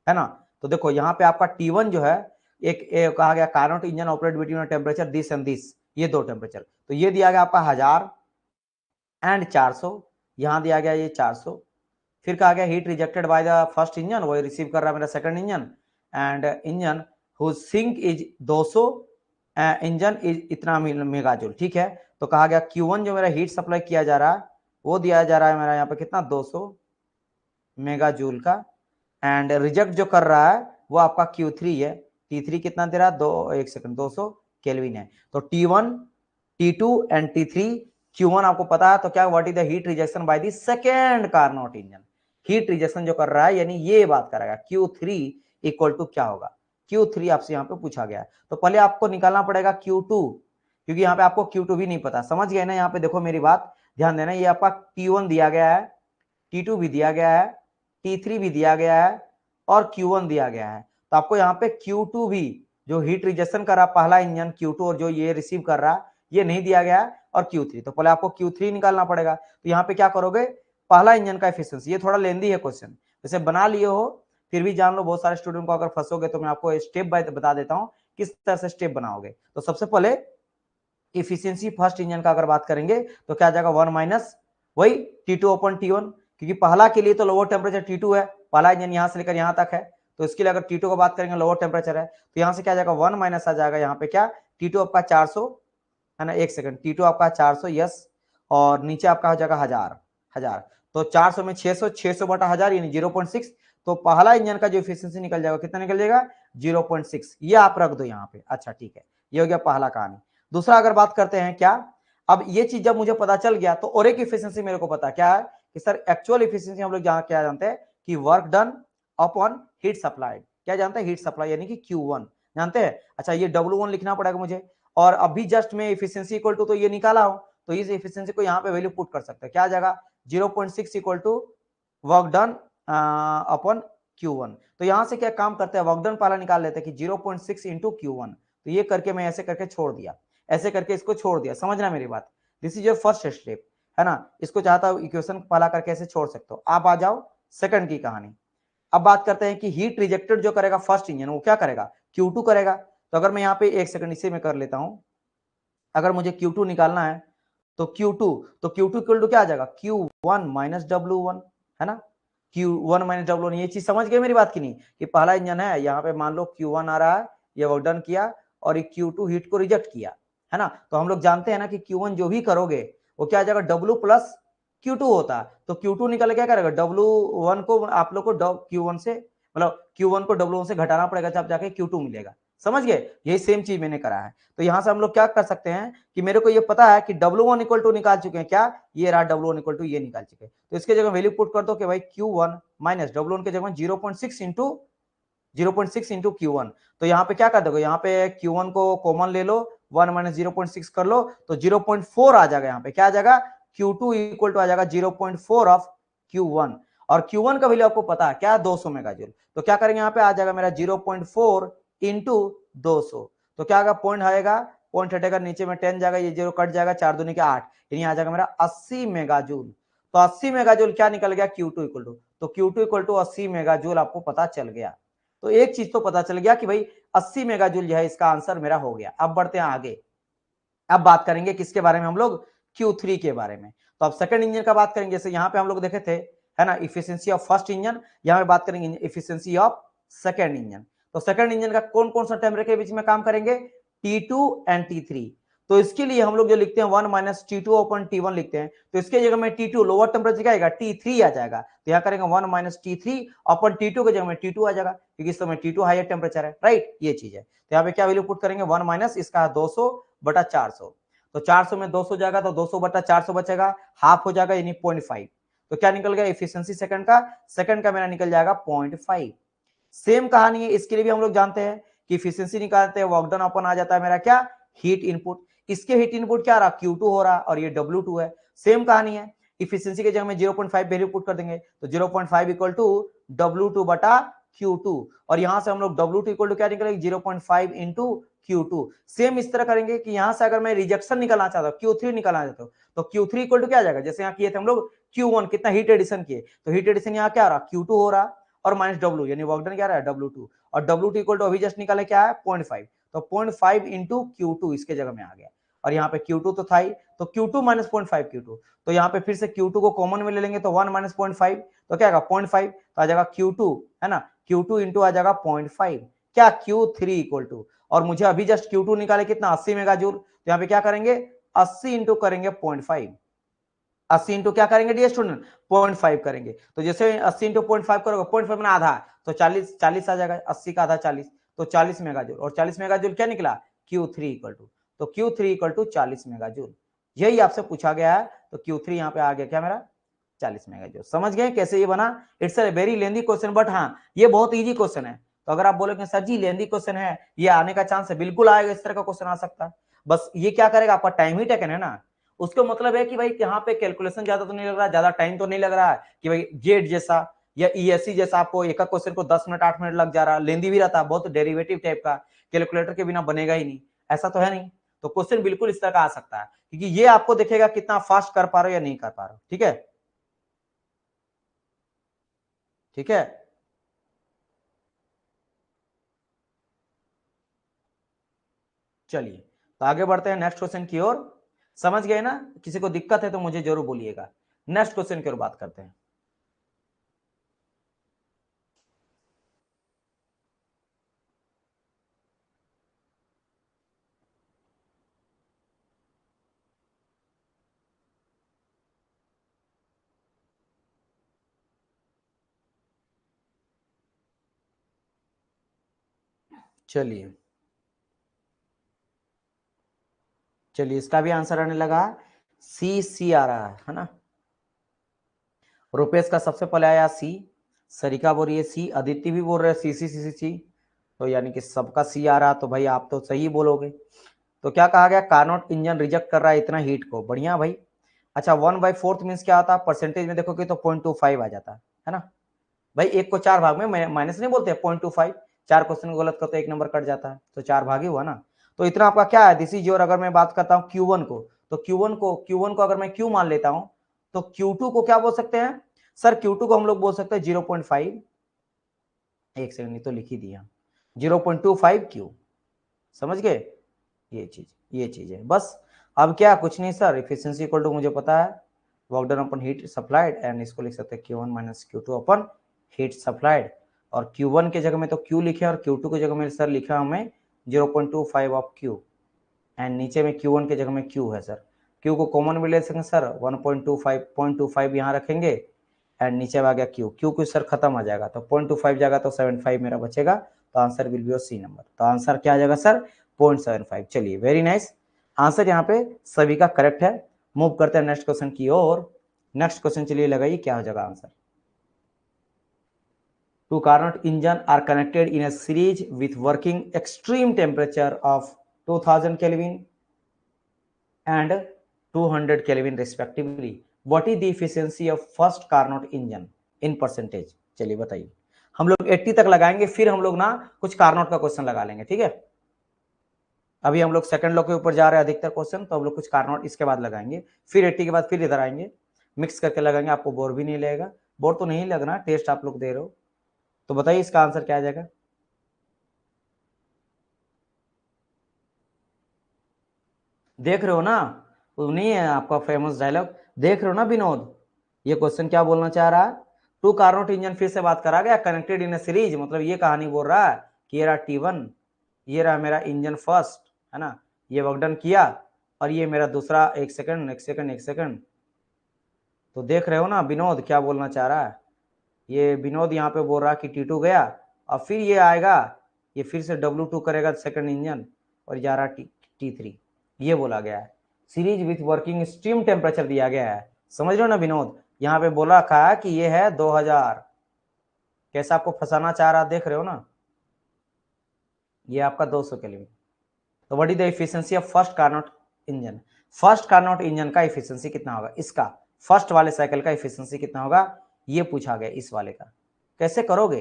A: है ना। तो देखो यहाँ पे आपका T1 जो है, एक कहा गया Carnot engine operate between temperature this and this, ये 2 टेम्परेचर, तो ये दिया गया आपका 1000 एंड 400, यहाँ दिया गया ये 400। फिर कहा गया heat rejected by the first engine, वो रिसीव कर रहा है मेरा second engine, and engine whose sink is 200, engine is इतना मेगाजूल, ठीक है। तो कहा गया Q1 जो मेरा हीट सप्लाई किया जा रहा है वो दिया जा रहा है मेरा यहाँ पे कितना 200 मेगाजूल का, एंड रिजेक्ट जो कर रहा है वो आपका Q3 है। T3 कितना दे रहा है, 200 केल्विन है। तो T1, T2 and T3, Q1 आपको पता है, तो क्या what is the heat rejection by the second Carnot engine, heat rejection जो कर रहा है, यानी ये बात करेगा Q3 इक्वल टू क्या होगा, Q3 आपसे यहाँ पे पूछा गया है। तो पहले आपको निकालना पड़ेगा Q2, क्योंकि यहाँ पे आपको Q2 भी नहीं पता, समझ गए ना। यहाँ पे देखो मेरी बात ध्यान देना, ये आपका T1 दिया गया है, T2 भी दिया गया है, T3 भी दिया गया है, और Q1 दिया गया है। तो आपको यहाँ पे Q2 भी, जो हीट रिजेक्शन कर रहा पहला इंजन Q2 और जो ये रिसीव कर रहा ये नहीं दिया गया है, और Q3, तो पहले आपको Q3 निकालना पड़ेगा। तो यहाँ पे क्या करोगे, पहला इंजन का एफिशिएंसी, ये थोड़ा लेंदी है क्वेश्चन, जैसे बना लिए हो फिर भी जान लो, बहुत सारे स्टूडेंट को अगर फंसोगे तो मैं आपको स्टेप बाय बता देता हूँ किस तरह से स्टेप बनाओगे। तो सबसे पहले इफिशियंसी फर्स्ट इंजन का अगर बात करेंगे तो क्या जाएगा 1 माइनस वही T2 अपॉन T1, क्योंकि पहला के लिए तो लोअर टेम्परेचर T2 है, पहला इंजन यहां से लेकर यहां तक है, तो इसके लिए अगर T2 को बात करेंगे लोअर टेम्परेचर है, तो यहां से क्या जाएगा 1 माइनस आ जाएगा यहाँ पे क्या, T2 आपका 400, है ना, एक सेकंड, T2 आपका 400, यस, और नीचे आपका हो जाएगा 1000, तो 400 में 600, 600 बटा 1000 यानी 0.6, तो पहला इंजन का जो एफिशिएंसी निकल जाएगा कितना निकल जाएगा 0.6, ये आप रख दो यहाँ पे। अच्छा ठीक है, ये हो गया पहला कहानी। दूसरा अगर बात करते हैं क्या, अब ये चीज जब मुझे पता चल गया तो और एक इफिशियंसी मेरे को पता क्या है कि सर एक्चुअल इफिशियंसी हम लोग जहां क्या जानते हैं कि work done upon heat supplied, क्या जानते हैं, हीट सप्लाई यानी कि Q1 जानते हैं। अच्छा ये W1 लिखना पड़ेगा मुझे, और अभी जस्ट में इफिशियंसी इक्वल टू तो ये निकाला हूं, तो इस इफिशियंसी को यहाँ पे वैल्यू पुट कर सकते हैं, क्या आ जाएगा 0.6 equal to work done upon Q1। तो यहां से क्या काम करते हैं, वर्क डन पहला निकाल लेते हैं कि 0.6 इंटू Q1, तो ये करके मैं ऐसे करके छोड़ दिया, ऐसे करके इसको छोड़ दिया, समझना मेरी बात, this is your first step, है ना। इसको चाहता हूं इक्वेशन पहला करके ऐसे छोड़ सकते हो। आप आ जाओ सेकंड की कहानी। अब बात करते हैं कि हीट रिजेक्टेड जो करेगा फर्स्ट इंजन वो क्या करेगा, Q2 करेगा। तो अगर मैं यहाँ पे एक सेकंड इसे में कर लेता हूं, अगर मुझे Q2 निकालना है तो Q2, तो Q2 इक्वल टू क्या आ जाएगा Q1 माइनस W1, है ना, Q1 माइनस W1। ये चीज समझ गए मेरी बात की नहीं, कि पहला इंजन है यहाँ पे मान लो Q1 आ रहा है, ये वर्क डन किया, और ये Q2 हीट को रिजेक्ट किया, है ना। तो हम लोग जानते हैं ना कि Q1 जो भी करोगे वो क्या आ जाएगा W प्लस Q2 होता है, तो Q2 निकल क्या करेगा, W1 को आप लोग को Q1 से, मतलब Q1 को W1 से घटाना पड़ेगा जब जाके Q2 मिलेगा, समझ गए। यही सेम चीज मैंने करा है। तो यहां से हम लोग क्या कर सकते हैं कि मेरे को ये पता है कि W1 इक्वल टू निकाल चुके हैं, क्या ये रहा W1 इक्वल टू ये निकाल चुके हैं, तो इसके जगह वैल्यू पुट कर दो कि भाई Q1 माइनस W1 के जगह 0.6 इंटू 0.6 इंटू Q1। तो यहाँ पे क्या कर दोगे, यहाँ पे Q1 को कॉमन ले लो, 1 माइनस 0.6 कर लो तो 0.4 आ जाएगा। यहाँ पे क्या आ जाएगा, Q2 इक्वल टू आ जाएगा 0.4 ऑफ Q1। और Q1 का वैल्यू आपको पता है क्या, 200 मेगाजूल। तो क्या करेंगे, यहाँ पे आ जाएगा मेरा 0.4 इंटू 200। तो क्या आएगा, पॉइंट आएगा, पॉइंट हटेगा, नीचे में 10 जाएगा, ये 0 कट जाएगा, 4 दूनी के 8, यानी आ जाएगा मेरा 80 मेगाजूल। तो 80 मेगाजूल क्या निकल गया, Q2 इक्वल टू, तो Q2 इक्वल टू 80 मेगाजूल आपको पता चल गया। तो एक चीज तो पता चल गया कि भाई 80 मेगाजूल जो है इसका आंसर मेरा हो गया। अब बढ़ते हैं आगे, अब बात करेंगे किसके बारे में हम लोग, Q3 के बारे में। तो अब सेकंड इंजन का बात करेंगे, जैसे यहाँ पे हम लोग देखे थे, है ना, इफिशियंसी ऑफ फर्स्ट इंजन, यहाँ पे बात करेंगे इफिशियंसी ऑफ सेकंड इंजन। तो सेकंड इंजन का कौन कौन सा टेम्परेचर के बीच में काम करेंगे, T2 एंड T3। तो इसके लिए हम लोग जो लिखते हैं 1 माइनस T2 अपन T1 लिखते हैं, तो इसके जगह में T2 लोअर टेम्परेचर क्या आएगा, T3 आ जाएगा। तो यहाँ करेंगे 1 माइनस T3 अपन T2 के जगह में T2 आ जाएगा, क्योंकि इस समय T2 हायर टेम्परेचर है, राइट, ये चीज है। तो यहाँ पे क्या वैल्यू पुट करेंगे, 1 माइनस इसका 200 बटा 400। तो 400 में 200 जाएगा तो 200 बटा 400 बचेगा, हाफ हो जाएगा, यानी 0.5। तो क्या निकल गया इफिशियंसी सेकंड का मेरा निकल जाएगा 0.5। सेम कहानी है, इसके लिए भी हम लोग जानते हैं कि इफिशियंसी निकालते हैं, वर्क डन अपन आ जाता है मेरा क्या, हीट इनपुट। इसके हीट इनपुट क्या रहा, Q2 हो रहा और ये W2 है। सेम कहानी है, इफिशियंसी के जगह में 0.5 वैल्यू पुट कर देंगे, तो 0.5 इक्वल टू W2 बटा Q2, और यहां से हम लोग W2 इक्वल टू क्या निकलेगा, 0.5 इंटू Q2। सेम इस तरह करेंगे कि यहां से अगर मैं रिजेक्शन निकालना चाहता हूं, Q3 निकालना चाहता हूं, तो Q3 इक्वल टू क्या आ जाएगा, जैसे यहाँ किए थे हम लोग Q1, कितना हीट एडिशन किए, तो हीट एडिशन यहाँ क्या आ रहा, Q2 हो रहा और माइनस W, यानी वर्क डन क्या रहा है, W2, और W2 इक्वल टू अभी जस्ट निकाले क्या है, 0.5। तो 0.5 इंटू Q2 इसके जगह में आ गया, और यहाँ पे Q2 तो था ही, तो Q2 माइनस 0.5 Q2, तो यहाँ पे फिर से Q2 को कॉमन में ले लेंगे, तो 1 माइनस 0.5, तो क्या आएगा 0.5, तो आ जाएगा Q2, है ना, Q2 इंटू आ जाएगा 0.5, क्या Q3 इक्वल टू, और मुझे अभी जस्ट Q2 निकाले कितना, 80 मेगाजूल। तो यहाँ पे क्या करेंगे, 80 इंटू करेंगे 0.5, 80 इंटू क्या करेंगे डियर स्टूडेंट, 0.5 करेंगे। तो जैसे 80 इंटू 0.5 करोगे, 0.5 में आधा, तो 40 आ जाएगा, 80 का आधा 40, तो 40 मेगाजूल, और 40 मेगाजूल क्या निकला, Q3 इक्वल टू, तो Q3 इक्वल टू 40 मेगाजूल। यही आपसे पूछा गया है, तो Q3 यहाँ पे आ गया क्या मेरा, 40 मेगाजूल। समझ गए कैसे ये बना, it's a very lengthy question, but हाँ ये बहुत इजी क्वेश्चन है। तो अगर आप बोलोगे सर जी लेंदी क्वेश्चन है, ये आने का चांस है, बिल्कुल आएगा, इस तरह का क्वेश्चन आ सकता है। बस ये क्या करेगा, आपका टाइम ही टेकन है ना, उसका मतलब है कि भाई यहाँ पे कैलकुलेशन ज्यादा तो नहीं लग रहा, ज्यादा टाइम तो नहीं लग रहा है कि भाई जेड जैसा या ईएससी जैसा आपको एक क्वेश्चन को 10 मिनट 8 मिनट लग जा रहा, लेंदी भी रहता, बहुत डेरिवेटिव टाइप का, कैलकुलेटर के बिना बनेगा ही नहीं, ऐसा तो है नहीं। तो क्वेश्चन बिल्कुल इस तरह का आ सकता है, क्योंकि ये आपको देखेगा कितना फास्ट कर पा रहे हो या नहीं कर पा रहे हो। ठीक है, ठीक है, चलिए तो आगे बढ़ते हैं नेक्स्ट क्वेश्चन की ओर। समझ गए ना, किसी को दिक्कत है तो मुझे जरूर बोलिएगा। नेक्स्ट क्वेश्चन की ओर बात करते हैं। चलिए, चलिए इसका भी आंसर आने लगा, सी आ रहा है ना। रुपेश का सबसे पहले आया सी, सरिका बोल रही है सी, अदिति भी बोल रहे हैं सी। तो यानी कि सबका सी आ रहा, तो भाई आप तो सही बोलोगे। तो क्या कहा गया, कार्नोट इंजन रिजेक्ट कर रहा है इतना हीट को, बढ़िया भाई। अच्छा 1/4 मीन्स क्या आता है, परसेंटेज में देखोगे तो 0.25 आ जाता है ना भाई। एक को 4 भाग में माइनस नहीं बोलते, 0.25, 4 क्वेश्चन को गलत करते 1 नंबर कट जाता है, तो 4 भाग ही हुआ ना। तो इतना आपका क्या है, दिस इज योर। अगर मैं बात करता हूँ Q1 को, तो Q1 को अगर मैं Q मान लेता हूँ, तो Q2 को क्या बोल सकते हैं सर, Q2 को हम लोग बोल सकते हैं 0.5, एक सेकंड नहीं तो लिख ही दिया, 0.25 Q। समझ गए, ये चीज है बस। अब क्या कुछ नहीं सर, इफिशियंसी इक्वल टू मुझे पता है work done upon heat supplied, and इसको लिख सकते हैं Q1 माइनस Q2 अपन हीट सप्लाइड, और Q1 के जगह में तो Q लिखे और Q2 के जगह में सर लिखा हमें 0.25 ऑफ Q, एंड नीचे में Q1 के जगह में Q है सर। Q को कॉमन भी ले सकते सर, 1.25 यहाँ रखेंगे, एंड नीचे आ गया Q सर खत्म आ जाएगा, तो 0.25 जाएगा तो 75 मेरा बचेगा, तो answer will be C number. तो आंसर क्या आ जाएगा सर, 0.75। चलिए वेरी नाइस, आंसर यहाँ पे सभी का करेक्ट है। मूव करते हैं नेक्स्ट क्वेश्चन की ओर। नेक्स्ट क्वेश्चन चलिए लगाइए क्या हो जाएगा answer. Two Carnot engine are connected in a series with working extreme temperature of 2000 Kelvin and 200 Kelvin respectively. What is the efficiency of first Carnot engine in percentage? चलिए बताइए। हम लोग 80 तक लगाएंगे, फिर हम लोग ना कुछ कार्नोट का क्वेश्चन लगा लेंगे, ठीक है। अभी हम लोग सेकंड लॉ के ऊपर जा रहे हैं अधिकतर क्वेश्चन, तो हम लोग कुछ कार्नोट इसके बाद लगाएंगे, फिर 80 के बाद फिर इधर आएंगे, मिक्स करके लगाएंगे, आपको बोर भी नहीं लगेगा। बोर तो नहीं लगना, टेस्ट आप लोग दे रहे हो। तो बताइए इसका आंसर क्या आ जाएगा। देख रहे हो ना, वो नहीं है आपका फेमस डायलॉग, देख रहे हो ना विनोद, ये क्वेश्चन क्या बोलना चाह रहा है। टू कार्नोट इंजन फिर से बात करा गया, कनेक्टेड इन सीरीज, मतलब ये कहानी बोल रहा है कि ये रहा T1, ये रहा मेरा इंजन फर्स्ट, है ना, ये वर्क डन किया, और ये मेरा दूसरा, एक सेकंड एक सेकंड एक सेकंड। तो देख रहे हो ना विनोद क्या बोलना चाह रहा है। ये विनोद यहाँ पे बोल रहा है कि T2 गया, और फिर ये आएगा, ये फिर से W2 करेगा सेकंड इंजन, और जा रहा T3, ये बोला गया है। Series with working stream temperature दिया गया है, समझ रहे हो ना विनोद। यहाँ पे बोला रखा है कि ये है 2000, कैसा आपको फंसाना चाह रहा देख रहे हो ना, ये आपका 200 केल्विन। तो what is the efficiency of first Carnot engine. First Carnot engine का एफिशिएंसी कितना होगा, इसका फर्स्ट वाले साइकिल का एफिशिएंसी कितना होगा, ये पूछा गया इस वाले का। कैसे करोगे,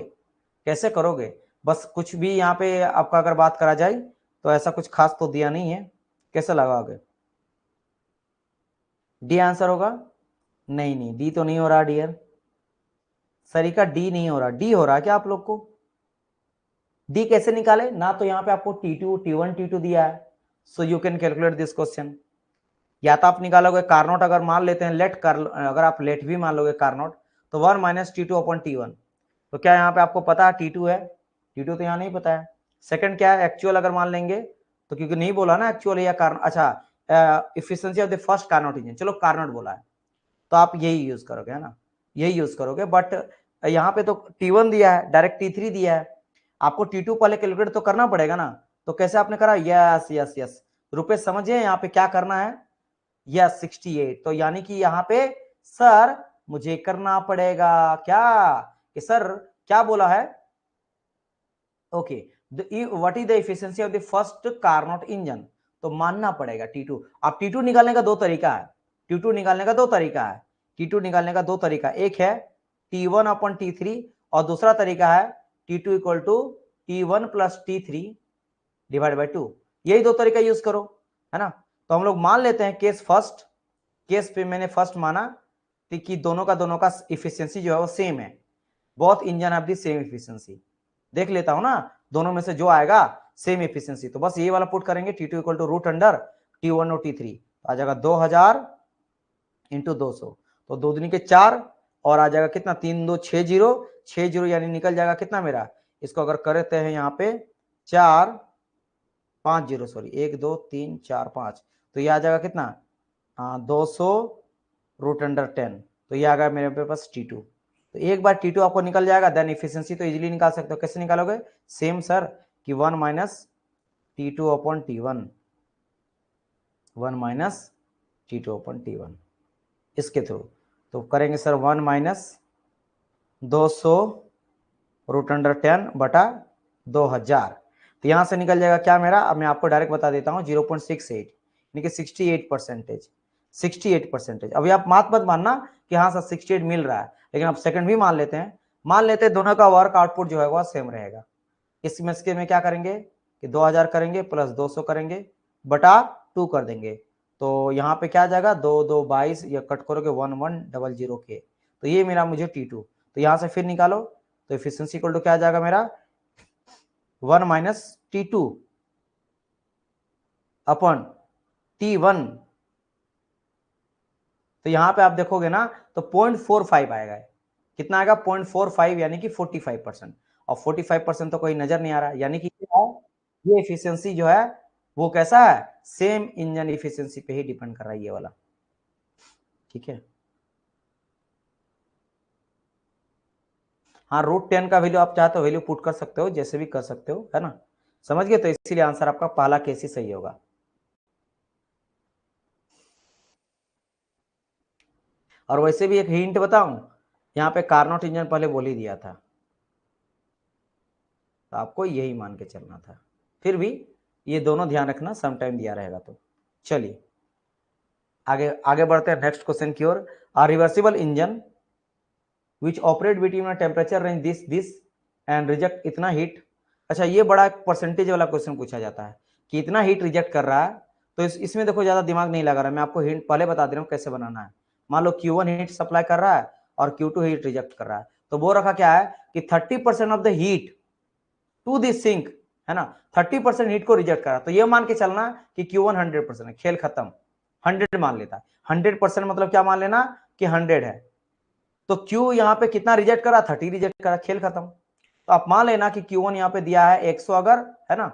A: कैसे करोगे, बस कुछ भी यहाँ पे आपका अगर बात करा जाए तो ऐसा कुछ खास तो दिया नहीं है, कैसे लगाओगे। डी आंसर होगा, नहीं नहीं डी तो नहीं हो रहा डियर, सरी का डी नहीं हो रहा, डी हो रहा क्या आप लोग को। डी कैसे निकाले ना, तो यहाँ पे आपको T2 T1 T2 दिया है, so you can calculate this question. या तो आप निकालोगे कार्नोट, अगर मान लेते हैं लेट कर, अगर आप लेट भी मान लोगे कार्नोट, तो 1 माइनस T2 अपॉन T1। तो क्या यहाँ पे आपको पता है T2 है, T2 तो यहाँ नहीं पता है। सेकंड क्या है, एक्चुअल अगर मान लेंगे, तो क्योंकि नहीं बोला ना एक्चुअल या कार्नोट, अच्छा efficiency of the first Carnot engine, चलो कार्नोट बोला है, तो आप यही यूज करोगे, है ना, यही यूज करोगे। बट यहाँ पे तो T1 दिया है, डायरेक्ट T3 दिया है, आपको T2 पहले कैलकुलेट तो करना पड़ेगा ना। तो कैसे आपने करा, यस यस यस, रुपए समझिए यहाँ पे क्या करना है, यस 68। तो यानी कि यहाँ पे सर मुझे करना पड़ेगा क्या, कि सर क्या बोला है, okay, what is the efficiency of the first Carnot engine, तो मानना पड़ेगा T2। अब T2 निकालने का दो तरीका है, T2 निकालने का दो तरीका है, T2 निकालने का दो तरीका, एक है T1 अपॉन T3, और दूसरा तरीका है T2 equal to T1 plus T3 divide by 2, यही दो तरीका यूज करो, है ना। तो हम लोग मान लेते हैं केस फर्स्ट, केस पे मैंने फर्स्ट माना कि दोनों का इफिशियंसी जो है वो सेम है, both engine have the same efficiency. देख लेता हूं ना, दोनों में से जो आएगा सेम इफिशियंसी, तो बस ये वाला पुट करेंगे T2 equal to root under T1 और T3, तो आ जाएगा 2000 इंटू 200, तो दो दूनी के 4, और आ जाएगा कितना, 3 2 6 जीरो, 6 जीरो यानी निकल जाएगा कितना मेरा, इसको अगर करते हैं यहाँ पे 4 5 जीरो, सॉरी 1 2 3 4 5, तो ये आ जाएगा कितना, 200 रूट अंडर 10, तो ये आ गया मेरे पास T2। तो एक बार T2 आपको निकल जाएगा, देन इफिशियंसी तो इजीली निकाल सकते हो, कैसे निकालोगे, सेम सर कि 1 minus T2 upon T1, 1 minus T2 upon T1, इसके थ्रू तो करेंगे सर 1 माइनस 200 रूट अंडर 10 बटा 2000, तो यहां से निकल जाएगा क्या मेरा, अब मैं आपको डायरेक्ट बता देता हूं 0.68, यानी कि 68%, 68%। अभी आप मत मानना कि हाँ सर 68 मिल रहा है, लेकिन आप सेकंड भी मान लेते हैं, मान लेते हैं दोनों का वर्क आउटपुट जो है वह सेम रहेगा। इसके में क्या करेंगे कि 2000 करेंगे प्लस 200 करेंगे बटा 2 कर देंगे, तो यहाँ पे क्या आ जाएगा 2 2 22, या कट करोगे 1 1 0 के, तो ये मेरा मुझे T2, तो यहाँ से फिर निकालो, तो एफिशिएंसी इक्वल टू क्या आ जाएगा मेरा 1 माइनस T2 अपॉन T1, तो यहां पे आप देखोगे ना तो 0.45 आएगा, कितना आएगा 0.45, यानी कि 45%, और 45% तो कोई नजर नहीं आ रहा, यानी कि ये एफिशिएंसी जो है वो कैसा है, सेम इंजन एफिशिएंसी पे ही डिपेंड कर रहा है ये वाला, ठीक है। हाँ रूट 10 का वैल्यू आप चाहते हो वैल्यू पुट कर सकते हो, जैसे भी कर सकते हो, है ना, समझ गए, तो इसीलिए आंसर आपका पहला केस ही सही होगा। और वैसे भी एक हिंट बताऊं, यहाँ पे कार्नोट इंजन पहले बोल ही दिया था, तो आपको यही मान के चलना था। फिर भी ये दोनों ध्यान रखना, सम टाइम दिया रहेगा। तो चलिए आगे आगे बढ़ते हैं नेक्स्ट क्वेश्चन की ओर। A reversible engine which operate between temperature range this and reject इतना हीट। अच्छा, ये बड़ा परसेंटेज वाला क्वेश्चन पूछा जाता है कि इतना हीट रिजेक्ट कर रहा है। तो इसमें देखो ज्यादा दिमाग नहीं लगा रहा, मैं आपको हिंट पहले बता दे रहा हूँ कैसे बनाना है। मान लो Q1 हीट सप्लाई कर रहा है और Q2 हीट रिजेक्ट कर रहा है, तो वो रखा क्या है कि 30% of the heat to this sink, है ना, 30% हीट को रिजेक्ट करा। तो ये मान के चलना कि Q1 100% है, खेल खत्म। 100 मान लेता है, 100% मतलब क्या मान लेना कि 100 है। तो Q यहाँ पे कितना रिजेक्ट करा, 30 रिजेक्ट करा, खेल खत्म। तो आप मान लेना कि Q1 यहाँ पे दिया है 100 अगर, है ना,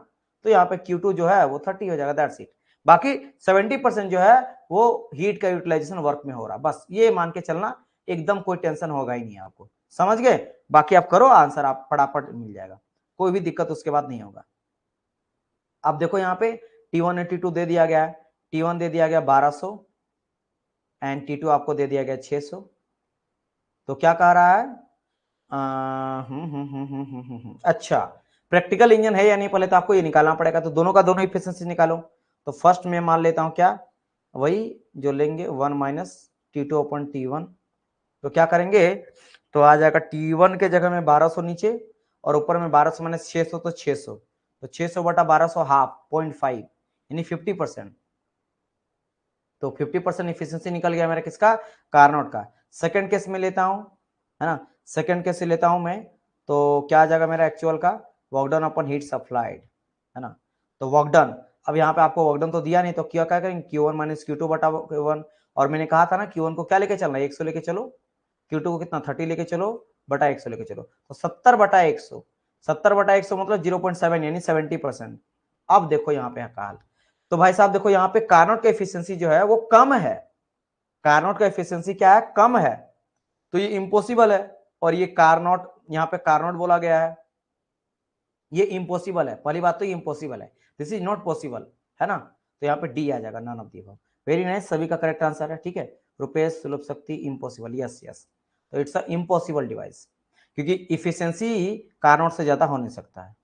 A: तो यहाँ पे Q2 जो है वो 30 हो जाएगा, दैट्स इट। बाकी 70% जो है वो हीट का यूटिलाइजेशन वर्क में हो रहा, बस ये मान के चलना, एकदम कोई टेंशन होगा ही नहीं आपको, समझ गए। बाकी आप करो, आंसर आप फटाफट मिल जाएगा, कोई भी दिक्कत उसके बाद नहीं होगा। अब देखो यहाँ पे T1 T2 दे दिया गया है, T1 दे दिया गया 1200 एंड T2 आपको दे दिया गया 600। तो क्या कह रहा है, अच्छा, प्रैक्टिकल इंजन है या नहीं पहले तो आपको ये निकालना पड़ेगा। तो दोनों का दोनों इफिशिएंसी निकालो। तो फर्स्ट में मान लेता हूं क्या, वही जो लेंगे 1 माइनस T2 अपन T1। तो क्या करेंगे, तो आ जाएगा T1 के जगह में 1200 नीचे और ऊपर में 1200 माइनस 600, तो 600। तो 600 बटा 1200 हाफ 0.5 यानी 50%। तो 50% इफिशियंसी निकल गया मेरा किसका, कार्नोट का। सेकंड केस में लेता हूं, है ना, सेकंड केस से लेता हूं मैं, तो क्या आ जाएगा मेरा एक्चुअल का, वर्क डन अपन हीट सप्लाइड, है ना। तो वर्क डन, अब यहाँ पे आपको वर्क डन तो दिया नहीं, तो क्या करेंगे, Q1 माइनस Q2 बटा 1। और मैंने कहा था ना Q1 को क्या लेके चलना है, 100 लेके चलो, Q2 को कितना 30 लेके चलो, बटा 100 लेके चलो, तो 70 बटा 100, 70 बटा 100 मतलब 0.7 यानी 70%। अब देखो यहाँ पे काल, तो भाई साहब देखो यहाँ पे कार्नोट का एफिशिएंसी जो है वो कम है, कार्नोट का एफिशिएंसी क्या है, कम है। तो ये इम्पॉसिबल है, और ये कार्नोट, यहाँ पे कार्नोट बोला गया है, ये इम्पॉसिबल है। पहली बात तो ये इम्पॉसिबल है, दिस इज नॉट पॉसिबल, है ना। तो यहाँ पे डी आ जाएगा, none of the above. Very nice, सभी का करेक्ट आंसर है, ठीक है। रुपेश सुलभ शक्ति इम्पॉसिबल, यस यस। तो इट्स अ इम्पॉसिबल डिवाइस, क्योंकि इफिशियंसी कार्नोट से ज्यादा हो नहीं सकता है।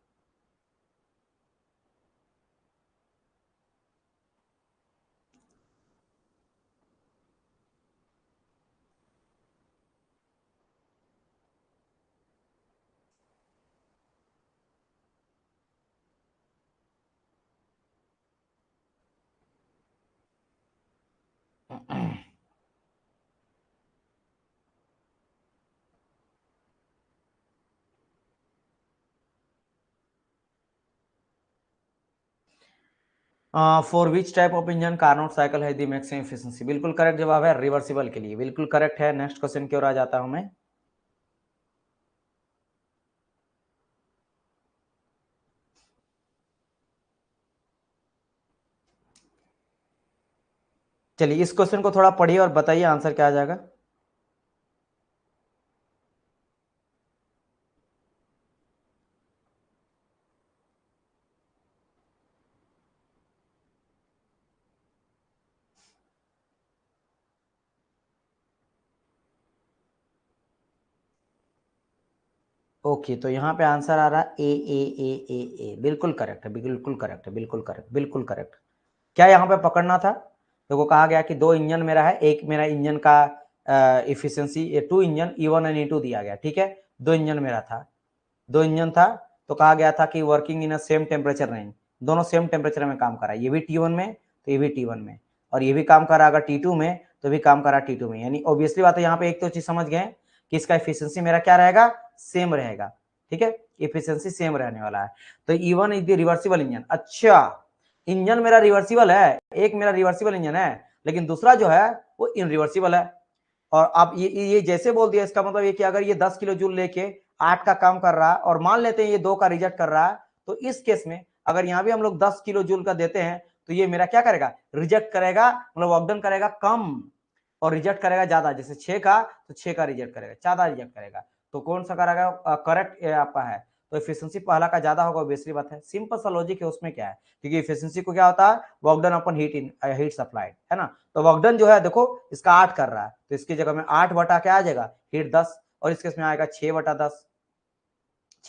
A: For which type of engine Carnot cycle है दी मैक्सिमम एफिशिएंसी, बिल्कुल करेक्ट जवाब है, रिवर्सिबल के लिए बिल्कुल करेक्ट है। नेक्स्ट क्वेश्चन की ओर आ जाता हूं मैं। चलिए इस क्वेश्चन को थोड़ा पढ़िए और बताइए आंसर क्या आ जाएगा। ओके, तो यहाँ पे आंसर आ रहा है ए, बिल्कुल करेक्ट है, बिल्कुल करेक्ट है, बिल्कुल करेक्ट, बिल्कुल करेक्ट। क्या यहाँ पे पकड़ना था, देखो कहा गया कि दो इंजन मेरा है, एक मेरा इंजन का efficiency, to engine E1 and E2 दिया गया, ठीक है। दो इंजन मेरा था, दो इंजन था, तो कहा गया था कि working in a same temperature range, दोनों सेम टेम्परेचर में काम कर रहा है, ये भी T1 में तो ये भी T1 में, और ये भी काम कर रहा है अगर T2 में तो भी काम कर रहा है T2 में। यानी ऑब्वियसली बात है, यहाँ पे एक तो चीज समझ गए कि इसका एफिशिएंसी मेरा क्या रहेगा, सेम रहेगा, ठीक है, एफिशिएंसी सेम रहने वाला है। तो E1 is the reversible engine. अच्छा, इंजन मेरा रिवर्सिबल है, एक मेरा रिवर्सिबल इंजन है, लेकिन दूसरा जो है वो इनरिवर्सिबल है। और आप ये जैसे बोल दिया, इसका मतलब ये कि अगर ये 10 किलो जूल लेके 8 का काम कर रहा है और मान लेते हैं ये 2 का रिजेक्ट कर रहा है, तो इस केस में अगर यहाँ भी हम लोग 10 किलो जूल का देते हैं तो ये मेरा क्या करेगा, रिजेक्ट करेगा, मतलब वर्कडन करेगा कम और रिजेक्ट करेगा ज्यादा। जैसे 6 का तो 6 का रिजेक्ट करेगा, ज्यादा रिजेक्ट करेगा। तो कौन सा करेगा, करेक्ट आपका है। तो एफिशिएंसी पहला का ज्यादा होगा, बेसिक बात है, सिंपल सा लॉजिक है, उसमें क्या है, क्योंकि एफिशिएंसी को क्या होता है, वर्कडन अपन हीट सप्लाइड, है ना। तो वर्कडन जो है देखो इसका 8 कर रहा है, तो इसकी जगह में 8 बटा क्या आ जाएगा, हीट 10, और इसके इसमें आएगा 6 बटा 10,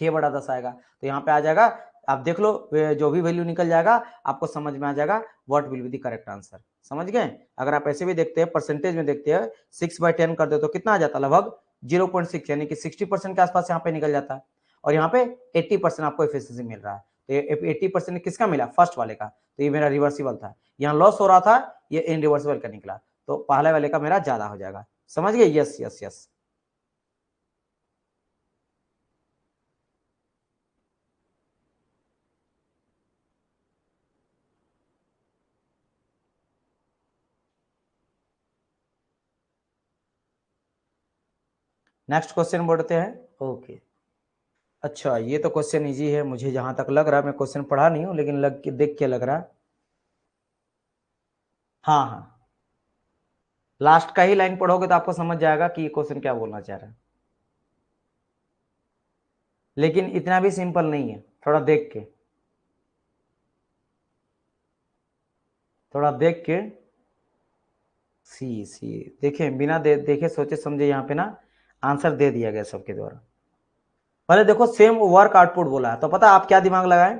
A: 6/10 आएगा। तो यहाँ पे आ जाएगा, आप देख लो जो भी वैल्यू निकल जाएगा आपको समझ में आ जाएगा what will be the correct answer. समझ गए? अगर आप ऐसे भी देखते हैं, परसेंटेज में देखते हैं, 6/10 कर दे तो कितना आ जाता है, लगभग 0.6, यानी कि 60% के आसपास यहाँ पे निकल जाता है। और यहाँ पे 80% आपको एफिशिएंसी मिल रहा है। तो ये 80% किसका मिला, फर्स्ट वाले का। तो ये मेरा रिवर्सिबल था, यहाँ लॉस हो रहा था, ये इनरिवर्सिबल का निकला, तो पहले वाले का मेरा ज्यादा हो जाएगा। समझ गए? Yes yes yes. Next question बढ़ते हैं। ओके, अच्छा ये तो क्वेश्चन इजी है, मुझे जहां तक लग रहा है, मैं क्वेश्चन पढ़ा नहीं हूं लेकिन लग के देख के लग रहा है। हाँ हाँ, लास्ट का ही लाइन पढ़ोगे तो आपको समझ जाएगा कि ये क्वेश्चन क्या बोलना चाह रहा है। लेकिन इतना भी सिंपल नहीं है, थोड़ा देख के, थोड़ा देख के सी देखे, बिना देखे सोचे समझे यहाँ पे ना आंसर दे दिया गया सबके द्वारा। पहले देखो सेम वर्क आउटपुट बोला है, तो पता आप क्या दिमाग लगाए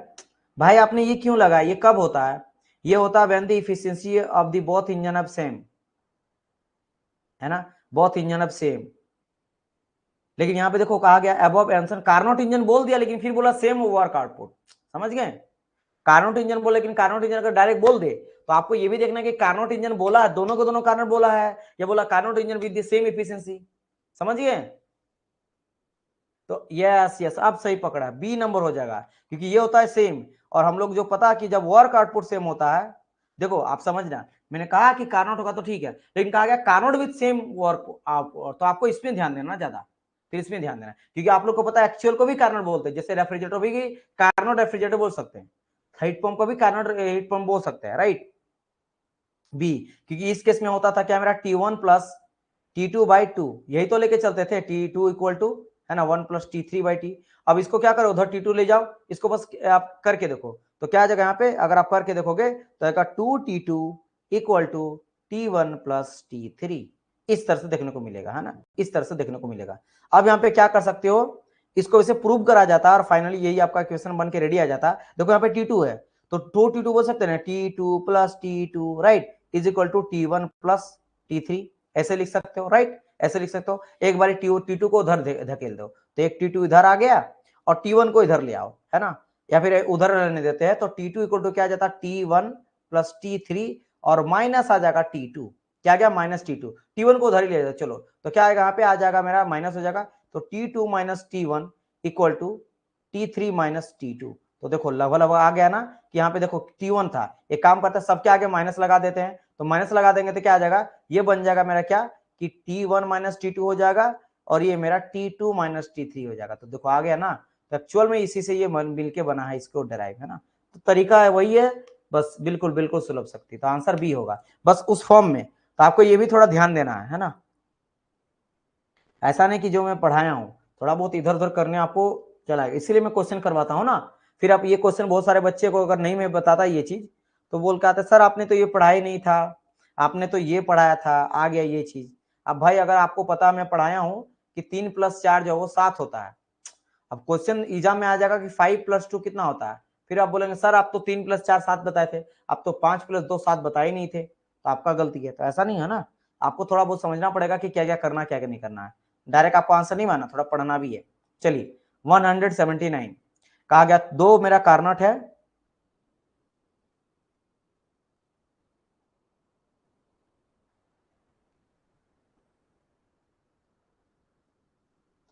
A: भाई, आपने ये क्यों लगाया, ये कब होता है, ये होता है when the efficiency of the both engine of same, है ना, बोथ इंजन ऑफ सेम। लेकिन यहाँ पे देखो कहा गया अबव आंसर, कार्नोट इंजन बोल दिया लेकिन फिर बोला सेम वर्क आउटपुट। समझ गए? कार्नोट इंजन बोले, लेकिन कार्नोट इंजन अगर डायरेक्ट बोल दे तो आपको ये भी देखना है कि कार्नोट इंजन बोला है, दोनों को दोनों कार्नोट बोला है, या बोला Carnot engine with the same efficiency. समझ गए? तो यस यस, अब सही पकड़ा, बी नंबर हो जाएगा, क्योंकि ये होता है सेम। और हम लोग जो पता कि जब वर्क आउटपुट सेम होता है, देखो आप समझना, मैंने कहा कि कार्नोट होगा तो ठीक है, लेकिन कहा गया कार्नोट विद सेम वर्क, तो आपको इसमें ध्यान देना ज्यादा, फिर इसमें ध्यान देना, क्योंकि आप लोग को पता है एक्चुअल को भी कार्नोट बोलते हैं, जैसे रेफ्रिजरेटर भी कार्नोट रेफ्रिजरेटर बोल सकते हैं, हीट पंप को भी कार्नोट हीट पंप बोल सकते हैं, राइट। बी, क्योंकि इस केस में होता था क्या, मेरा T1 प्लस T2/2, यही तो लेके चलते थे, T2 इक्वल टू, है ना, 1 प्लस T3/T। अब इसको क्या करो, उधर T2 ले जाओ, इसको बस आप करके देखो तो क्या आ जाएगा, यहाँ पे अगर आप करके देखोगे तो आएगा 2T2 equal to T1 plus T3, इस तरह से देखने को मिलेगा, है ना, इस तरह से देखने को मिलेगा। अब यहाँ पे क्या कर सकते हो, इसको इसे प्रूव करा जाता है और फाइनली यही आपका क्वेश्चन बन के रेडी आ जाता है। देखो यहाँ पे T2 है, तो 2T2 बोल सकते हैं, T2 plus T2, right, is equal to T1 plus T3, ऐसे लिख सकते हो, राइट, ऐसे लिख सकते हो। एक बार T2 को उधर धकेल दो, तो एक T2 इधर आ गया और T1 को इधर ले आओ, है ना, या फिर उधर रहने देते हैं, तो T2 इक्वल टू क्या आ जाता है, T1 प्लस T3, और माइनस आ जाएगा T2, क्या गया, माइनस T2, T1 को उधर ही ले जाओ, चलो, तो क्या आएगा यहाँ पे, आ जाएगा मेरा माइनस हो जाएगा, तो T2 minus T1 equal to T3 minus T2। तो देखो लगभग लगभग आ गया ना, कि यहाँ पे देखो T1 था, एक काम करते हैं सबके आगे माइनस लगा देते हैं, तो माइनस लगा देंगे तो क्या आ जाएगा, ये बन जाएगा मेरा क्या, कि T1 माइनस T2 हो जाएगा, और ये मेरा T2 माइनस T3 हो जाएगा। तो देखो आ गया ना, तो एक्चुअल में इसी से ये मिल के बना है, इसको डराइव, है ना, तो तरीका है वही है, बस बिल्कुल बिल्कुल सुलभ शक्ति, तो आंसर बी होगा, बस उस फॉर्म में। तो आपको ये भी थोड़ा ध्यान देना है ना, ऐसा नहीं कि जो मैं पढ़ाया हूँ थोड़ा बहुत इधर उधर करने आपको चला, इसीलिए मैं क्वेश्चन करवाता हूँ ना। फिर आप ये क्वेश्चन, बहुत सारे बच्चे को अगर नहीं मैं बताता ये चीज, तो बोल के आते सर आपने तो ये पढ़ाया ही नहीं था, आपने तो ये पढ़ाया था, आ गया ये चीज। अब भाई अगर आपको पता मैं पढ़ाया हूँ कि 3+4 जो है वो 7 होता है, अब क्वेश्चन एग्जाम में आ जाएगा कि 5+2 कितना होता है, फिर आप बोलेंगे सर आप तो 3+4 7 बताए थे, आप तो 5+2 7 बताए नहीं थे, तो आपका गलती है, तो ऐसा नहीं है ना, आपको थोड़ा बहुत समझना पड़ेगा कि क्या क्या करना क्या क्या नहीं करना है, डायरेक्ट आपको आंसर नहीं मानना, थोड़ा पढ़ना भी है। चलिए 179 कहा गया, दो मेरा कार्नट है,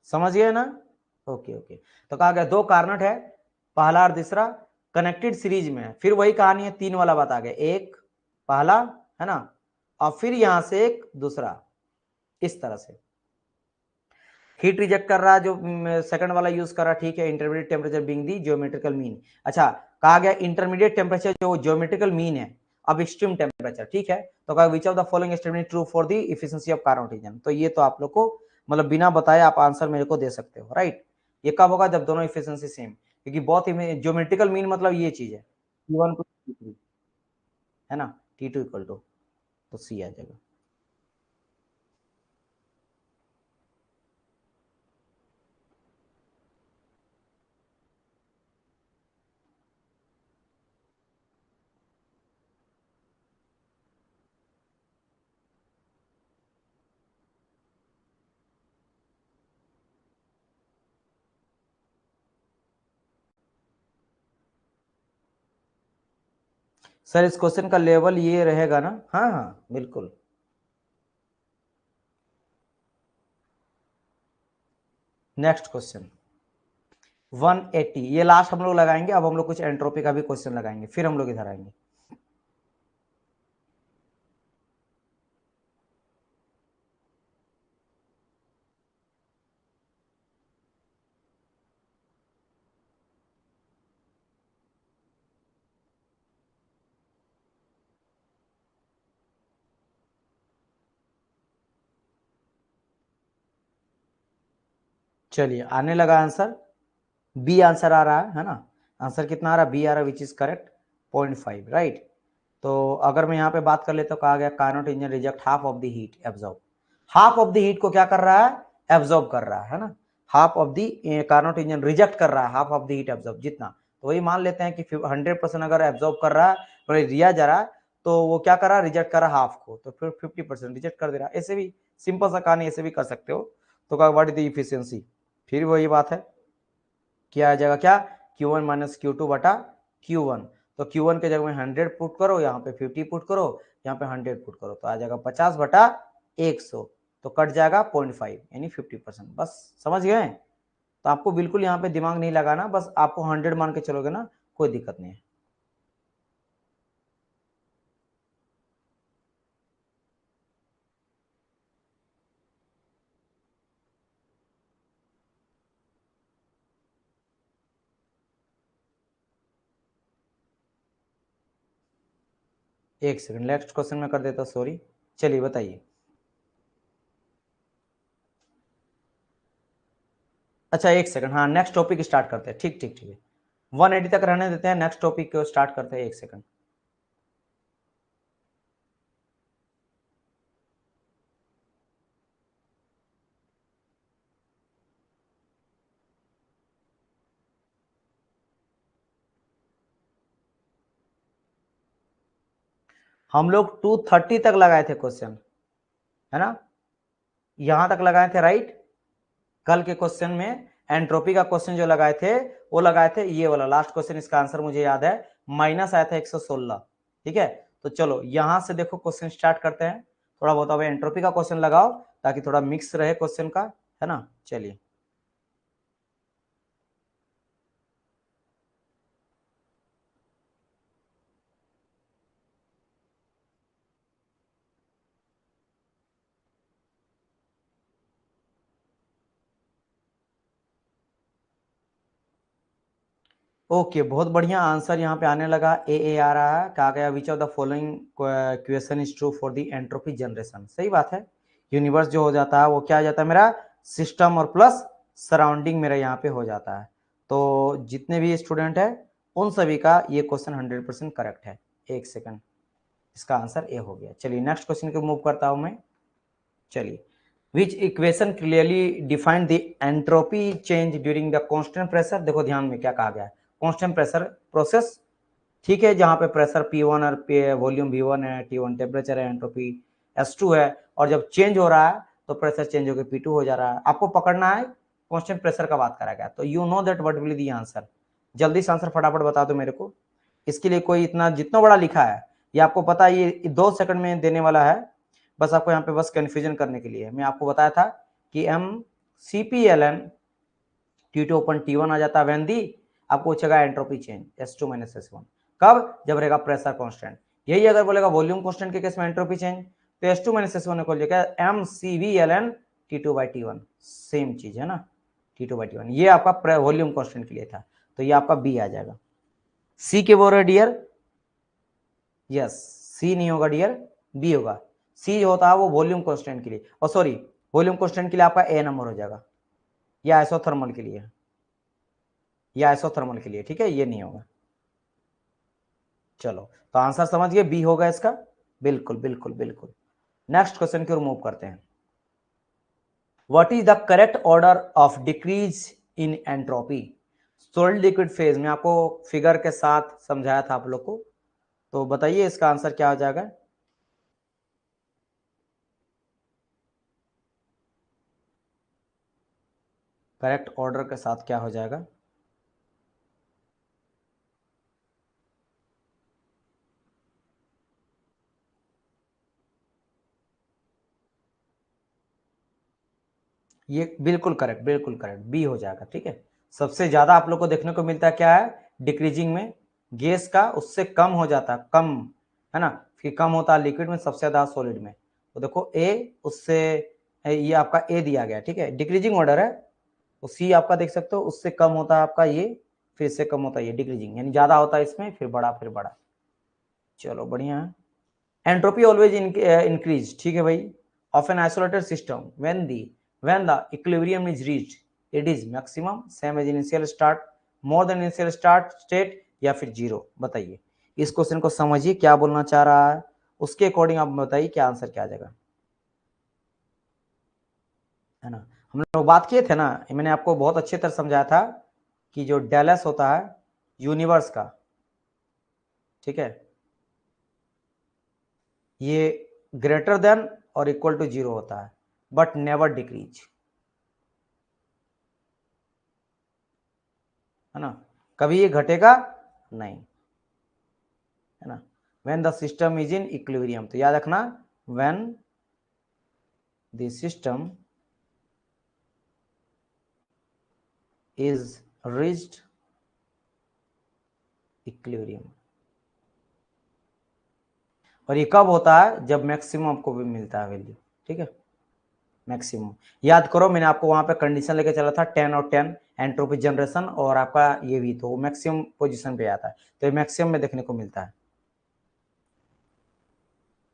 A: समझ गए ना, ओके ओके। तो कहा गया दो कार्नट है, पहला और दूसरा कनेक्टेड सीरीज में है, फिर वही कहानी है, 3 वाला बात आ गया, एक पहला, है ना, और फिर यहां से एक दूसरा, इस तरह से हीट रिजेक्ट कर रहा है, जो सेकंड वाला यूज कर रहा है, ठीक है, इंटरमीडिएट टेम्परेचर बीइंग दी ज्योमेट्रिकल मीन। अच्छा, कहा गया इंटरमीडिएट टेम्परेचर जो ज्योमेट्रिकल मीन है, अब एक्सट्रीम टेम्परेचर, ठीक है, तो कहा which of the following statement true for the efficiency of Carnot engine. तो ये तो आप लोग को मतलब बिना बताए आप आंसर मेरे को दे सकते हो, राइट। ये कब होगा, जब दोनों एफिशिएंसी सेम, क्योंकि बहुत ही ज्योमेट्रिकल मीन मतलब ये चीज है, T1 को T3, है ना, T2 इक्वल टू, तो सी आ जाएगा। सर इस क्वेश्चन का लेवल ये रहेगा ना, हाँ हाँ बिल्कुल। नेक्स्ट क्वेश्चन 180, ये लास्ट हम लोग लगाएंगे। अब हम लोग कुछ एंट्रोपी का भी क्वेश्चन लगाएंगे, फिर हम लोग इधर आएंगे। चलिए आने लगा आंसर, बी आंसर आ रहा है ना। आंसर कितना आ रहा है, बी आ रहा है, विच इज करेक्ट 0.5, राइट। तो अगर मैं यहाँ पे बात कर लेता हूँ, कहा गया Carnot engine reject half of the heat absorb. Half of the heat को क्या कर रहा है, एब्जॉर्ब कर रहा है ना। Half of the Carnot engine reject कर रहा है half of the heat absorb जितना। तो वही मान लेते हैं कि 100% अगर एब्जॉर्ब कर रहा है और दिया जा रहा है, तो वो क्या कर रहा है, रिजेक्ट कर रहा है हाफ को, तो फिर 50% रिजेक्ट कर दे रहा है। ऐसे भी सिंपल सा कहानी ऐसे भी कर सकते हो। तो कहा व्हाट इज द इफिशियंसी, फिर वही बात है, क्या आ जाएगा, क्या Q1 माइनस Q2 बटा Q1। तो Q1 के जगह में 100 पुट करो, यहाँ पे 50 पुट करो, यहाँ पे 100 पुट करो, तो आ जाएगा 50 बटा 100। तो कट जाएगा 0.5 यानी 50%। बस समझ गए। तो आपको बिल्कुल यहाँ पे दिमाग नहीं लगाना, बस आपको 100 मान के चलोगे ना, कोई दिक्कत नहीं है। एक सेकंड, नेक्स्ट क्वेश्चन में कर देता, सॉरी। चलिए बताइए। अच्छा एक सेकंड, हाँ नेक्स्ट टॉपिक स्टार्ट करते हैं, ठीक ठीक ठीक है। 180 तक रहने देते हैं, नेक्स्ट टॉपिक को स्टार्ट करते हैं, एक सेकंड। हम लोग 230 तक लगाए थे क्वेश्चन, है ना, यहां तक लगाए थे, राइट। कल के क्वेश्चन में एंट्रोपी का क्वेश्चन जो लगाए थे, वो लगाए थे ये वाला लास्ट क्वेश्चन। इसका आंसर मुझे याद है, माइनस आया था 116। ठीक है, तो चलो यहां से देखो क्वेश्चन स्टार्ट करते हैं। थोड़ा बहुत अब एंट्रोपी का क्वेश्चन लगाओ, ताकि थोड़ा मिक्स रहे क्वेश्चन का, है ना। चलिए ओके, बहुत बढ़िया आंसर यहाँ पे आने लगा। ए आ रहा है, कहा गया which of the following question is true for the entropy generation. सही बात है। यूनिवर्स जो हो जाता है वो क्या हो जाता है मेरा, सिस्टम और प्लस सराउंडिंग मेरा यहाँ पे हो जाता है। तो जितने भी स्टूडेंट है उन सभी का ये क्वेश्चन 100% करेक्ट है। एक सेकंड, इसका आंसर ए हो गया। चलिए नेक्स्ट क्वेश्चन को मूव करता हूं मैं। चलिए, विच equation clearly define the entropy change during the constant pressure. देखो ध्यान में क्या कहा गया है, कांस्टेंट प्रेशर प्रोसेस, ठीक है, जहां पे प्रेशर P1 और वॉल्यूम V1 है, T1 टेम्परेचर है, एंट्रोपी S2 है, और जब चेंज हो रहा है तो प्रेशर चेंज होकर P2 हो जा रहा है। आपको पकड़ना है कांस्टेंट प्रेशर का बात करा गया, तो you know that what will be the answer. जल्दी से आंसर फटाफट बता दो मेरे को। इसके लिए कोई इतना जितना बड़ा लिखा है, ये आपको पता है, ये 2 सेकंड में देने वाला है। बस आपको यहाँ पे बस कंफ्यूजन करने के लिए मैं आपको बताया था कि MCPLN T2/T1 आ जाता है व्हेन दी, आपको पूछेगा entropy change S2 minus S1, कब, जब रहेगा प्रेशर कांस्टेंट। यही अगर बोलेगा वॉल्यूम कांस्टेंट के केस में एंट्रोपी चेंज, तो S2 माइनस S1 को लिखा MCVLN T2/T1, सेम चीज है ना, T2/T1। ये आपका वॉल्यूम कांस्टेंट के लिए था, तो ये आपका बी आ जाएगा। सी के बोल रहे डियर, यस, सी नहीं होगा डियर, बी होगा। सी होता है वो वॉल्यूम कांस्टेंट के लिए, और सॉरी, वॉल्यूम कांस्टेंट के लिए आपका ए नंबर हो जाएगा, या आइसोथर्मल के लिए, या आइसोथर्मल के लिए, ठीक है, ये नहीं होगा। चलो, तो आंसर समझ गए, बी होगा इसका, बिल्कुल बिल्कुल बिल्कुल। नेक्स्ट क्वेश्चन की ओर मूव करते हैं। What is the correct order of decrease in entropy. Solid liquid phase में आपको फिगर के साथ समझाया था आप लोग को, तो बताइए इसका आंसर क्या हो जाएगा। करेक्ट ऑर्डर के साथ क्या हो जाएगा। ये बिल्कुल करेक्ट, बिल्कुल करेक्ट, बी हो जाएगा। ठीक है, सबसे ज्यादा आप लोग को देखने को मिलता है क्या है डिक्रीजिंग में, गैस का उससे कम हो जाता है, कम है ना, फिर कम होता है लिक्विड में, सबसे ज्यादा सॉलिड में। तो देखो ए उससे, ये आपका ए दिया गया, ठीक है, डिक्रीजिंग ऑर्डर है। तो सी आपका देख सकते हो उससे कम होता है आपका ये, फिर इससे कम होता है ये, डिक्रीजिंग यानी ज्यादा होता है इसमें, फिर बड़ा, फिर बड़ा। चलो बढ़िया है। एंट्रोपी ऑलवेज इंक्रीज, ठीक है भाई, of an isolated system when the equilibrium is reached it is maximum same as initial start, more than initial start state, या फिर जीरो। बताइए इस क्वेश्चन को समझिए क्या बोलना चाह रहा है, उसके अकॉर्डिंग आप बताइए क्या आंसर क्या आ जाएगा, है ना। हम लोग बात किए थे ना, मैंने आपको बहुत अच्छे तरह समझाया था कि जो डेलस होता है यूनिवर्स का, ठीक है, ये ग्रेटर देन और इक्वल टू जीरो होता है बट नेवर डिक्रीज, है ना, कभी ये घटेगा नहीं, है ना। When the system is in equilibrium, तो याद रखना when the system is reached equilibrium, और ये कब होता है जब मैक्सिमम आपको भी मिलता है वैल्यू, ठीक है, मैक्सिमम। याद करो मैंने आपको वहां पे कंडीशन लेके चला था 10 और 10 एंट्रोपी जनरेशन, और आपका ये भी तो मैक्सिमम पोजीशन पे आता है, तो ये मैक्सिमम में देखने को मिलता है,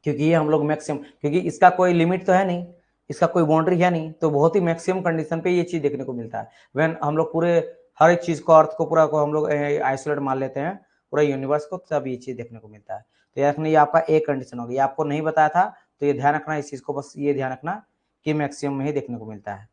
A: क्योंकि ये हम लोग मैक्सिमम, क्योंकि इसका कोई लिमिट तो है नहीं, इसका कोई बाउंड्री है नहीं, तो बहुत ही मैक्सिमम कंडीशन पे ये चीज देखने को मिलता है। व्हेन हम लोग पूरे हर एक चीज को, अर्थ को पूरा को हम लोग आइसोलेट मान लेते हैं, पूरा यूनिवर्स को, तब ये चीज देखने को मिलता है। तो याद रखना ये आपका एक कंडीशन होगी, आपको नहीं बताया था, तो ये ध्यान रखना इस चीज को, बस ये ध्यान रखना कि मैक्सिमम में ही देखने को मिलता है।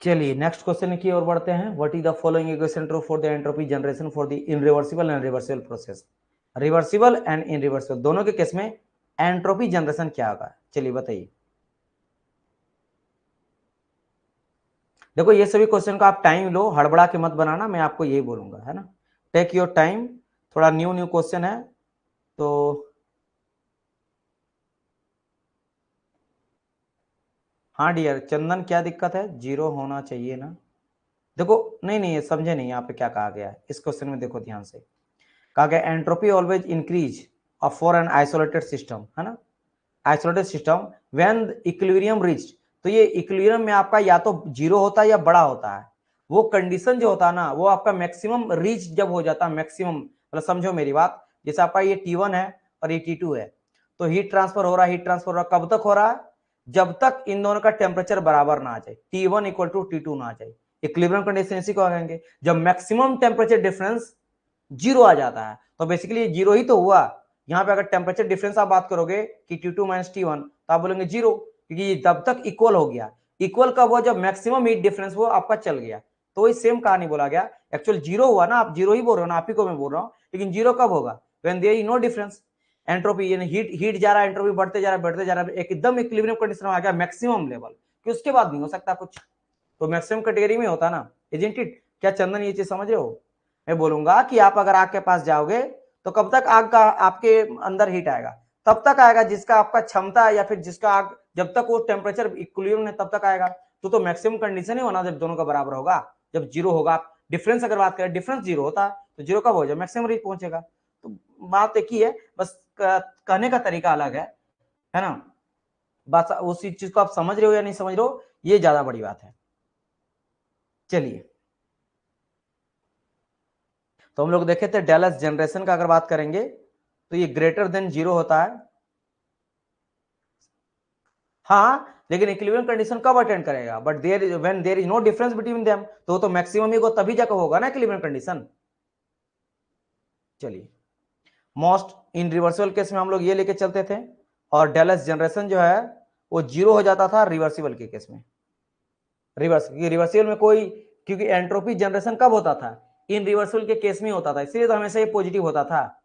A: चलिए नेक्स्ट क्वेश्चन की ओर बढ़ते हैं। What is the following equation true for the entropy generation for the inreversible and reversible process, reversible and inreversible दोनों के केस में एंट्रोपी जनरेशन क्या होगा, चलिए बताइए। देखो ये सभी क्वेश्चन का आप टाइम लो, हड़बड़ा के मत बनाना, मैं आपको यही बोलूंगा, है ना, टेक योर टाइम, थोड़ा न्यू न्यू क्वेश्चन है तो। हाँ डियर चंदन, क्या दिक्कत है, जीरो होना चाहिए ना। देखो नहीं नहीं, ये समझे नहीं यहाँ पे क्या कहा गया है इस क्वेश्चन में, देखो ध्यान से, कहा गया entropy always increase of for an isolated system, है ना, isolated system when equilibrium reached, तो ये इक्विलिब्रियम में आपका या तो जीरो होता है या बड़ा होता है, वो कंडीशन जो होता है ना वो आपका मैक्सिमम रीच जब हो जाता है, मैक्सिमम मतलब समझो मेरी बात, जैसे आपका ये T1 है और ये T2 है, तो हीट ट्रांसफर हो रहा है, हीट ट्रांसफर हो रहा है, कब तक हो रहा है, जब तक इन दोनों का टेम्परेचर बराबर ना आ जाए, T1 इक्वल टू T2 ना आ जाए, इक्विलिब्रियम कंडीशन इसी को कहेंगे, जब मैक्सिमम टेम्परेचर डिफरेंस जीरो आ जाता है, तो बेसिकली ये जीरो ही तो हुआ। यहाँ पे अगर टेम्परेचर डिफरेंस आप बात करोगे कि T2 माइनस T1, तो आप बोलेंगे जीरो, क्योंकि ये तब तक इक्वल हो गया, इक्वल कब हुआ, जब मैक्सिमम हीट डिफरेंस वो आपका चल गया, तो वही सेम कहानी बोला गया, एक्चुअल जीरो हुआ ना, आप जीरो ही बोल रहे हो ना, आप ही को मैं बोल रहा हूँ, लेकिन जीरो कब होगा, when there is no difference, entropy यानी हीट हीट जा रहा है, एंट्रोपी बढ़ते जा रहा है, बढ़ते जा रहा है, एकदम इक्विलिब्रियम कंडीशन में आ गया मैक्सिमम लेवल, कि उसके बाद नहीं हो सकता कुछ, तो मैक्सिमम कैटेगरी में होता ना, इजंट इट। क्या चंदन ये चीज समझ रहे हो, मैं बोलूंगा कि आप अगर आग के पास जाओगे तो कब तक आग का आपके अंदर हीट आएगा, तब तक आएगा जिसका आपका क्षमता है, या फिर जिसका आग जब तक वो टेम्परेचर इक्विलिब्रियम है तब तक आएगा, तो मैक्सिमम कंडीशन ही होना जब दोनों का बराबर होगा, जब जीरो होगा, डिफरेंस अगर बात करें, डिफरेंस जीरो होता तो जीरो कब हो जाए, मैक्सिमम रीच पहुंचेगा, तो बात एक ही है, बस कहने का तरीका अलग है ना, बात उसी चीज को आप समझ रहे हो या नहीं समझ रहे हो, ये ज्यादा बड़ी बात है। चलिए तो हम लोग देखे थे डेलस जनरेशन का अगर बात करेंगे तो ये ग्रेटर देन जीरो होता है, हाँ, लेकिन इक्विलिब्रियम कंडीशन कब अटेंड करेगा, but there is when there is no difference between them, तो मैक्सिमम ही को तभी जाकर होगा ना इक्विलिब्रियम कंडीशन। चलिए मोस्ट इन रिवर्सिबल केस में हम लोग ये लेके चलते थे, और डेलस जनरेशन जो है वो जीरो हो जाता था रिवर्सिबल के केस में, रिवर्सिबल में कोई, क्योंकि एंट्रोपी जनरेशन कब होता था, इन रिवर्सिबल के केस में होता था, इसलिए तो हमेशा ये पॉजिटिव होता था,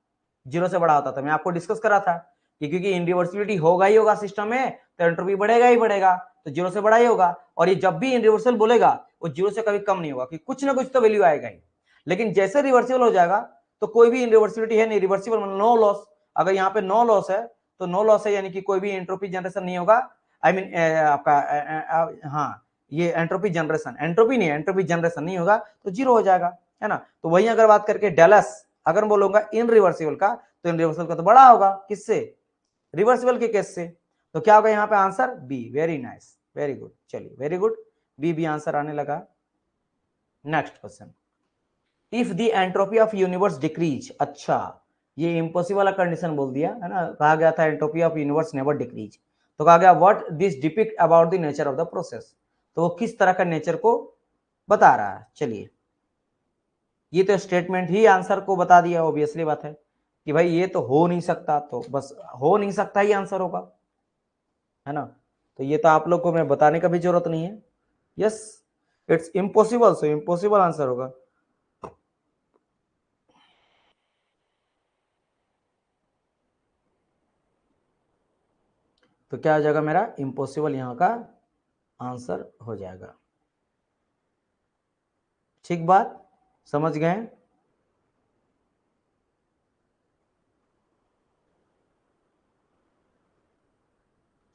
A: जीरो से बड़ा होता था। मैं आपको डिस्कस करा था कि क्योंकि इनरिवर्सिबिलिटी होगा ही होगा सिस्टम में, तो एंट्रोपी बढ़ेगा ही बढ़ेगा, तो जीरो से बड़ा ही होगा। और ये जब भी इनरिवर्सिबल बोलेगा वो जीरो से कभी कम नहीं होगा, कि कुछ ना कुछ तो वैल्यू आएगा ही। लेकिन जैसे रिवर्सिबल हो जाएगा तो कोई भी इनरिवर्सिबिलिटी है नहीं, रिवर्सिबल मतलब नो लॉस। अगर यहाँ पे नो लॉस है तो नो लॉस है, यानी कि कोई भी एंट्रोपी जनरेशन नहीं होगा। आई मीन आपका हाँ, ये एंट्रोपी जनरेशन, एंट्रोपी नहीं, एंट्रोपी जनरेशन नहीं होगा, तो जीरो हो जाएगा, है ना। तो वही अगर बात करके डेलस अगर बोलूंगा इनरिवर्सिबल का, तो इनरिवर्सिबल का तो बड़ा होगा किससे, रिवर्सिबल के केस से। तो क्या होगा यहाँ पे answer B. Very nice, very good, चलिए वेरी गुड, बी भी आंसर आने लगा। Next question, if the entropy of universe decrease, अच्छा ये इम्पॉसिबल वाला कंडीशन बोल दिया है ना, कहा गया था entropy of universe never decrease, तो कहा गया what this depict about the nature of the process, तो वो किस तरह का नेचर को बता रहा है। चलिए, ये तो स्टेटमेंट ही आंसर को बता दिया, ऑब्वियसली बात है कि भाई ये तो हो नहीं सकता, तो बस हो नहीं सकता ही आंसर होगा, है ना। तो ये तो आप लोग को मैं बताने का भी जरूरत नहीं है, yes it's impossible, so impossible answer होगा। तो क्या हो जाएगा मेरा, इम्पॉसिबल यहाँ का आंसर हो जाएगा। ठीक बात, समझ गए।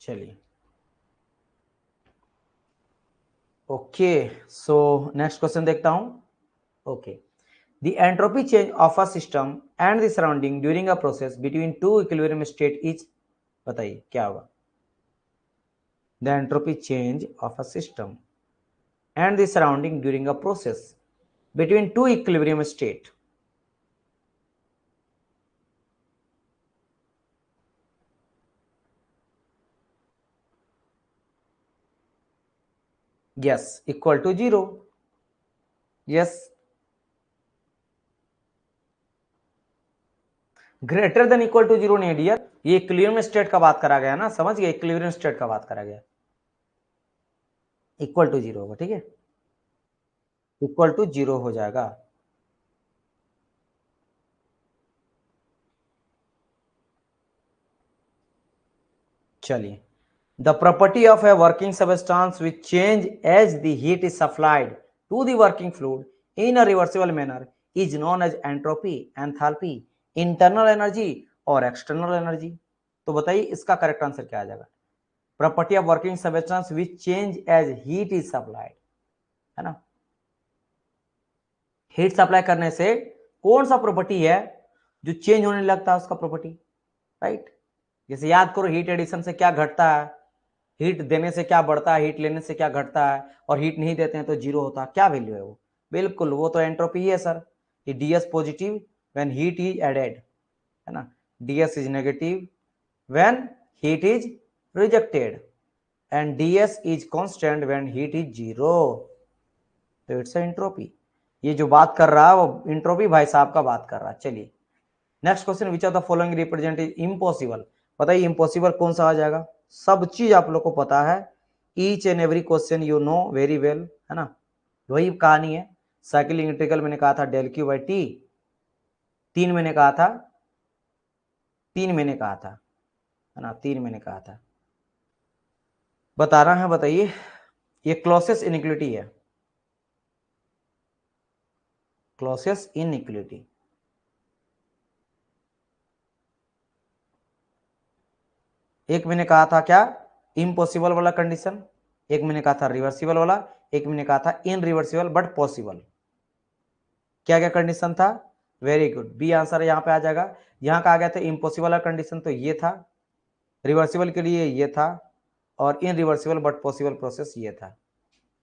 A: चलिए, ओके, सो नेक्स्ट क्वेश्चन देखता हूं। Okay, the entropy change of a system and the surrounding during a process between two equilibrium state is, बताइए क्या होगा। The entropy change of a system and the surrounding during a process between two equilibrium state. Yes, equal to zero. Yes, greater than equal to zero नहीं dear, ये equilibrium state का बात करा गया ना, समझ गए, इक्विलिब्रियम स्टेट का बात करा गया, इक्वल टू जीरो होगा, ठीक है, इक्वल टू जीरो हो जाएगा। चलिए, the property of a working substance which change as the heat is supplied to the working fluid in a reversible manner is known as entropy, enthalpy, internal energy और external energy. तो बताइए इसका correct answer क्या आ जाएगा। Property of working substance which change as heat is supplied, है ना, heat supply करने से कौन सा प्रॉपर्टी है जो चेंज होने लगता है उसका प्रॉपर्टी, राइट। जैसे याद करो हीट एडिशन से क्या घटता है, हीट देने से क्या बढ़ता है, हीट लेने से क्या घटता है, और हीट नहीं देते हैं तो जीरो होता है, क्या वैल्यू है वो, बिल्कुल वो तो एंट्रोपी ही है सर। ये dS positive when heat is added, है ना, dS is negative when heat is rejected and ds is constant when heat is zero, तो इट्स एंट्रोपी। ये जो बात कर रहा है वो इंट्रोपी भाई साहब का बात कर रहा है। चलिए, next question, which of the following represent is impossible, बताइए इम्पॉसिबल कौन सा आ जाएगा। सब चीज आप लोग को पता है, each and every question you know very well, है ना, वही कहानी है। साइक्लिंग इंटीग्रल मैंने कहा था डेल क्यू बाई टी, तीन मैंने कहा था, तीन मैंने कहा था, है ना, तीन मैंने कहा था, बताना है, बताइए। ये क्लॉसेस इनइक्वलिटी है, क्लॉसेस इनइक्वलिटी, एक मैंने कहा था क्या, इम्पॉसिबल वाला कंडीशन, एक मैंने कहा था रिवर्सिबल वाला, एक मैंने कहा था इनरिवर्सिबल बट पॉसिबल। क्या क्या कंडीशन था, वेरी गुड, बी आंसर यहाँ पे आ जाएगा। यहाँ का आ गया था इम्पॉसिबल वाला कंडीशन, तो ये था, रिवर्सिबल के लिए ये था, और इनरिवर्सिबल बट पॉसिबल प्रोसेस ये था,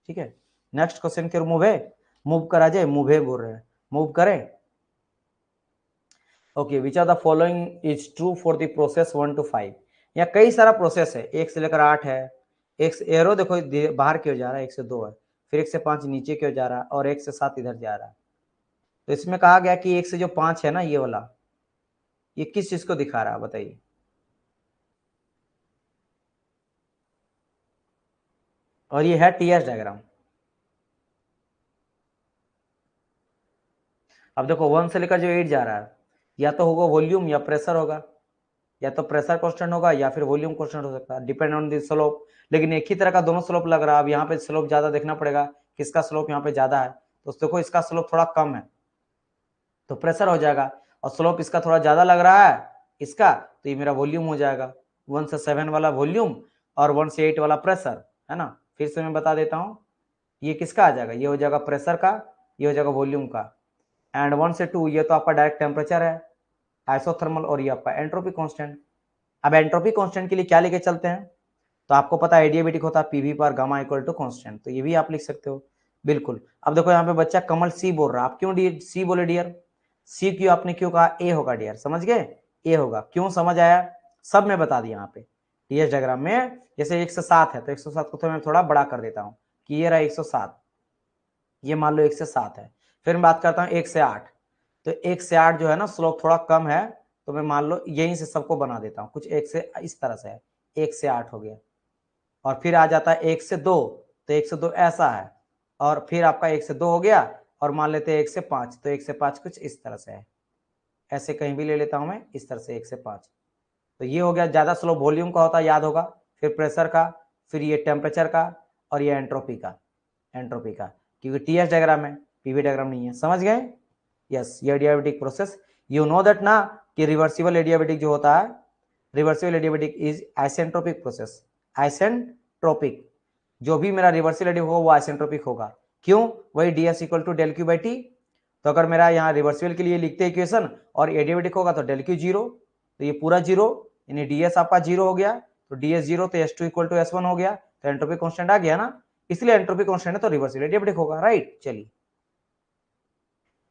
A: ठीक है। नेक्स्ट क्वेश्चन के मूव है, मूव करा जाए, मूव है बोल रहे हैं, मूव करें। Okay, which are the following is true for the process 1 to 5। यहाँ कई सारा प्रोसेस है, एक से लेकर 8 है, एक से एरो देखो बाहर क्यों जा रहा है, एक से 2 है, फिर एक से 5 नीचे क्यों जा रहा है, और एक से 7 इधर जा रहा है। तो इसमें कहा गया कि एक से जो 5 है ना ये वाला, ये किस चीज को दिखा रहा है बताइए। और ये है टीएस डायग्राम, अब देखो 1 से लेकर जो 8 जा रहा है, या तो होगा वॉल्यूम या प्रेशर होगा, या तो प्रेशर कांस्टेंट होगा या फिर वॉल्यूम कांस्टेंट हो सकता है, डिपेंड ऑन द स्लोप। लेकिन एक ही तरह का दोनों स्लोप लग रहा है। अब यहाँ पे स्लोप ज्यादा देखना पड़ेगा, किसका स्लोप यहाँ पे ज्यादा है। तो देखो इसका स्लोप थोड़ा कम है तो प्रेशर हो जाएगा, और स्लोप इसका थोड़ा ज्यादा लग रहा है इसका, तो ये मेरा वॉल्यूम हो जाएगा। 1 से 7 वाला वॉल्यूम और 1 से 8 वाला प्रेशर, है ना। फिर से मैं बता देता हूँ, ये किसका आ जाएगा, ये हो जाएगा प्रेशर का, ये हो जाएगा वॉल्यूम का। एंड 1 से 2 ये तो आपका डायरेक्ट टेम्परेचर है, आइसोथर्मल, और ये आपका एंट्रोपी कांस्टेंट। अब एंट्रोपी कांस्टेंट के लिए क्या लेके चलते हैं, तो आपको पता है एडियाबेटिक होता है पीवी पर गामा इक्वल टू कांस्टेंट, तो ये भी आप लिख सकते हो बिल्कुल। अब देखो यहाँ पे बच्चा कमल सी बोल रहा है, आप क्यों सी बोले डियर, सी क्यों आपने क्यों कहा, ए होगा डियर, समझ गए, ए होगा। क्यों समझ आया, सब मैं बता दिया यहाँ पे टीएस डायग्राम में। जैसे 107 है तो 107 को तो मैं थोड़ा बड़ा कर देता हूँ कि ये रहा 107, ये मान लो 1 से 7 है। फिर मैं बात करता हूँ 1 से 8, तो 1 से 8 जो है ना स्लोप थोड़ा कम है, तो मैं मान लो यहीं से सबको बना देता हूँ कुछ 1 से इस तरह से है, 1 से 8 हो गया। और फिर आ जाता है 1 से 2, तो 1 से 2 ऐसा है, और फिर आपका 1 से 2 हो गया, और मान लेते हैं 1 से 5, तो 1 से 5 कुछ इस तरह से है, ऐसे कहीं भी ले लेता हूं मैं इस तरह से 1 से 5। तो ये हो गया, ज्यादा स्लो वॉल्यूम का होता है याद होगा, फिर प्रेशर का, फिर ये टेम्परेचर का, और ये एंट्रोपी का, क्योंकि टीएस डायग्राम है, पीवी डायग्राम नहीं है, समझ गए। यस, ये adiabatic process, you know that ना कि रिवर्सिबल एडियाबेटिक जो होता है, reversible adiabatic is isentropic process, isentropic. जो भी मेरा रिवर्सिबल एडियाबेटिक होगा वो आइसेंट्रोपिक होगा। क्यों, वही ds equal to del Q by T. तो अगर मेरा यहाँ रिवर्सिबल के लिए लिखते इक्वेशन और एडियाबेटिक होगा तो डेल क्यू जीरो, तो ये पूरा जीरो, यानी ds आपका जीरो हो गया, तो ds जीरो, तो s2 इक्वल टू s1 हो गया, तो एंट्रोपी कांस्टेंट आ गया ना, इसलिए एंट्रोपी कांस्टेंट है तो रिवर्सिबल एडियाबेटिक होगा, राइट। चलिए,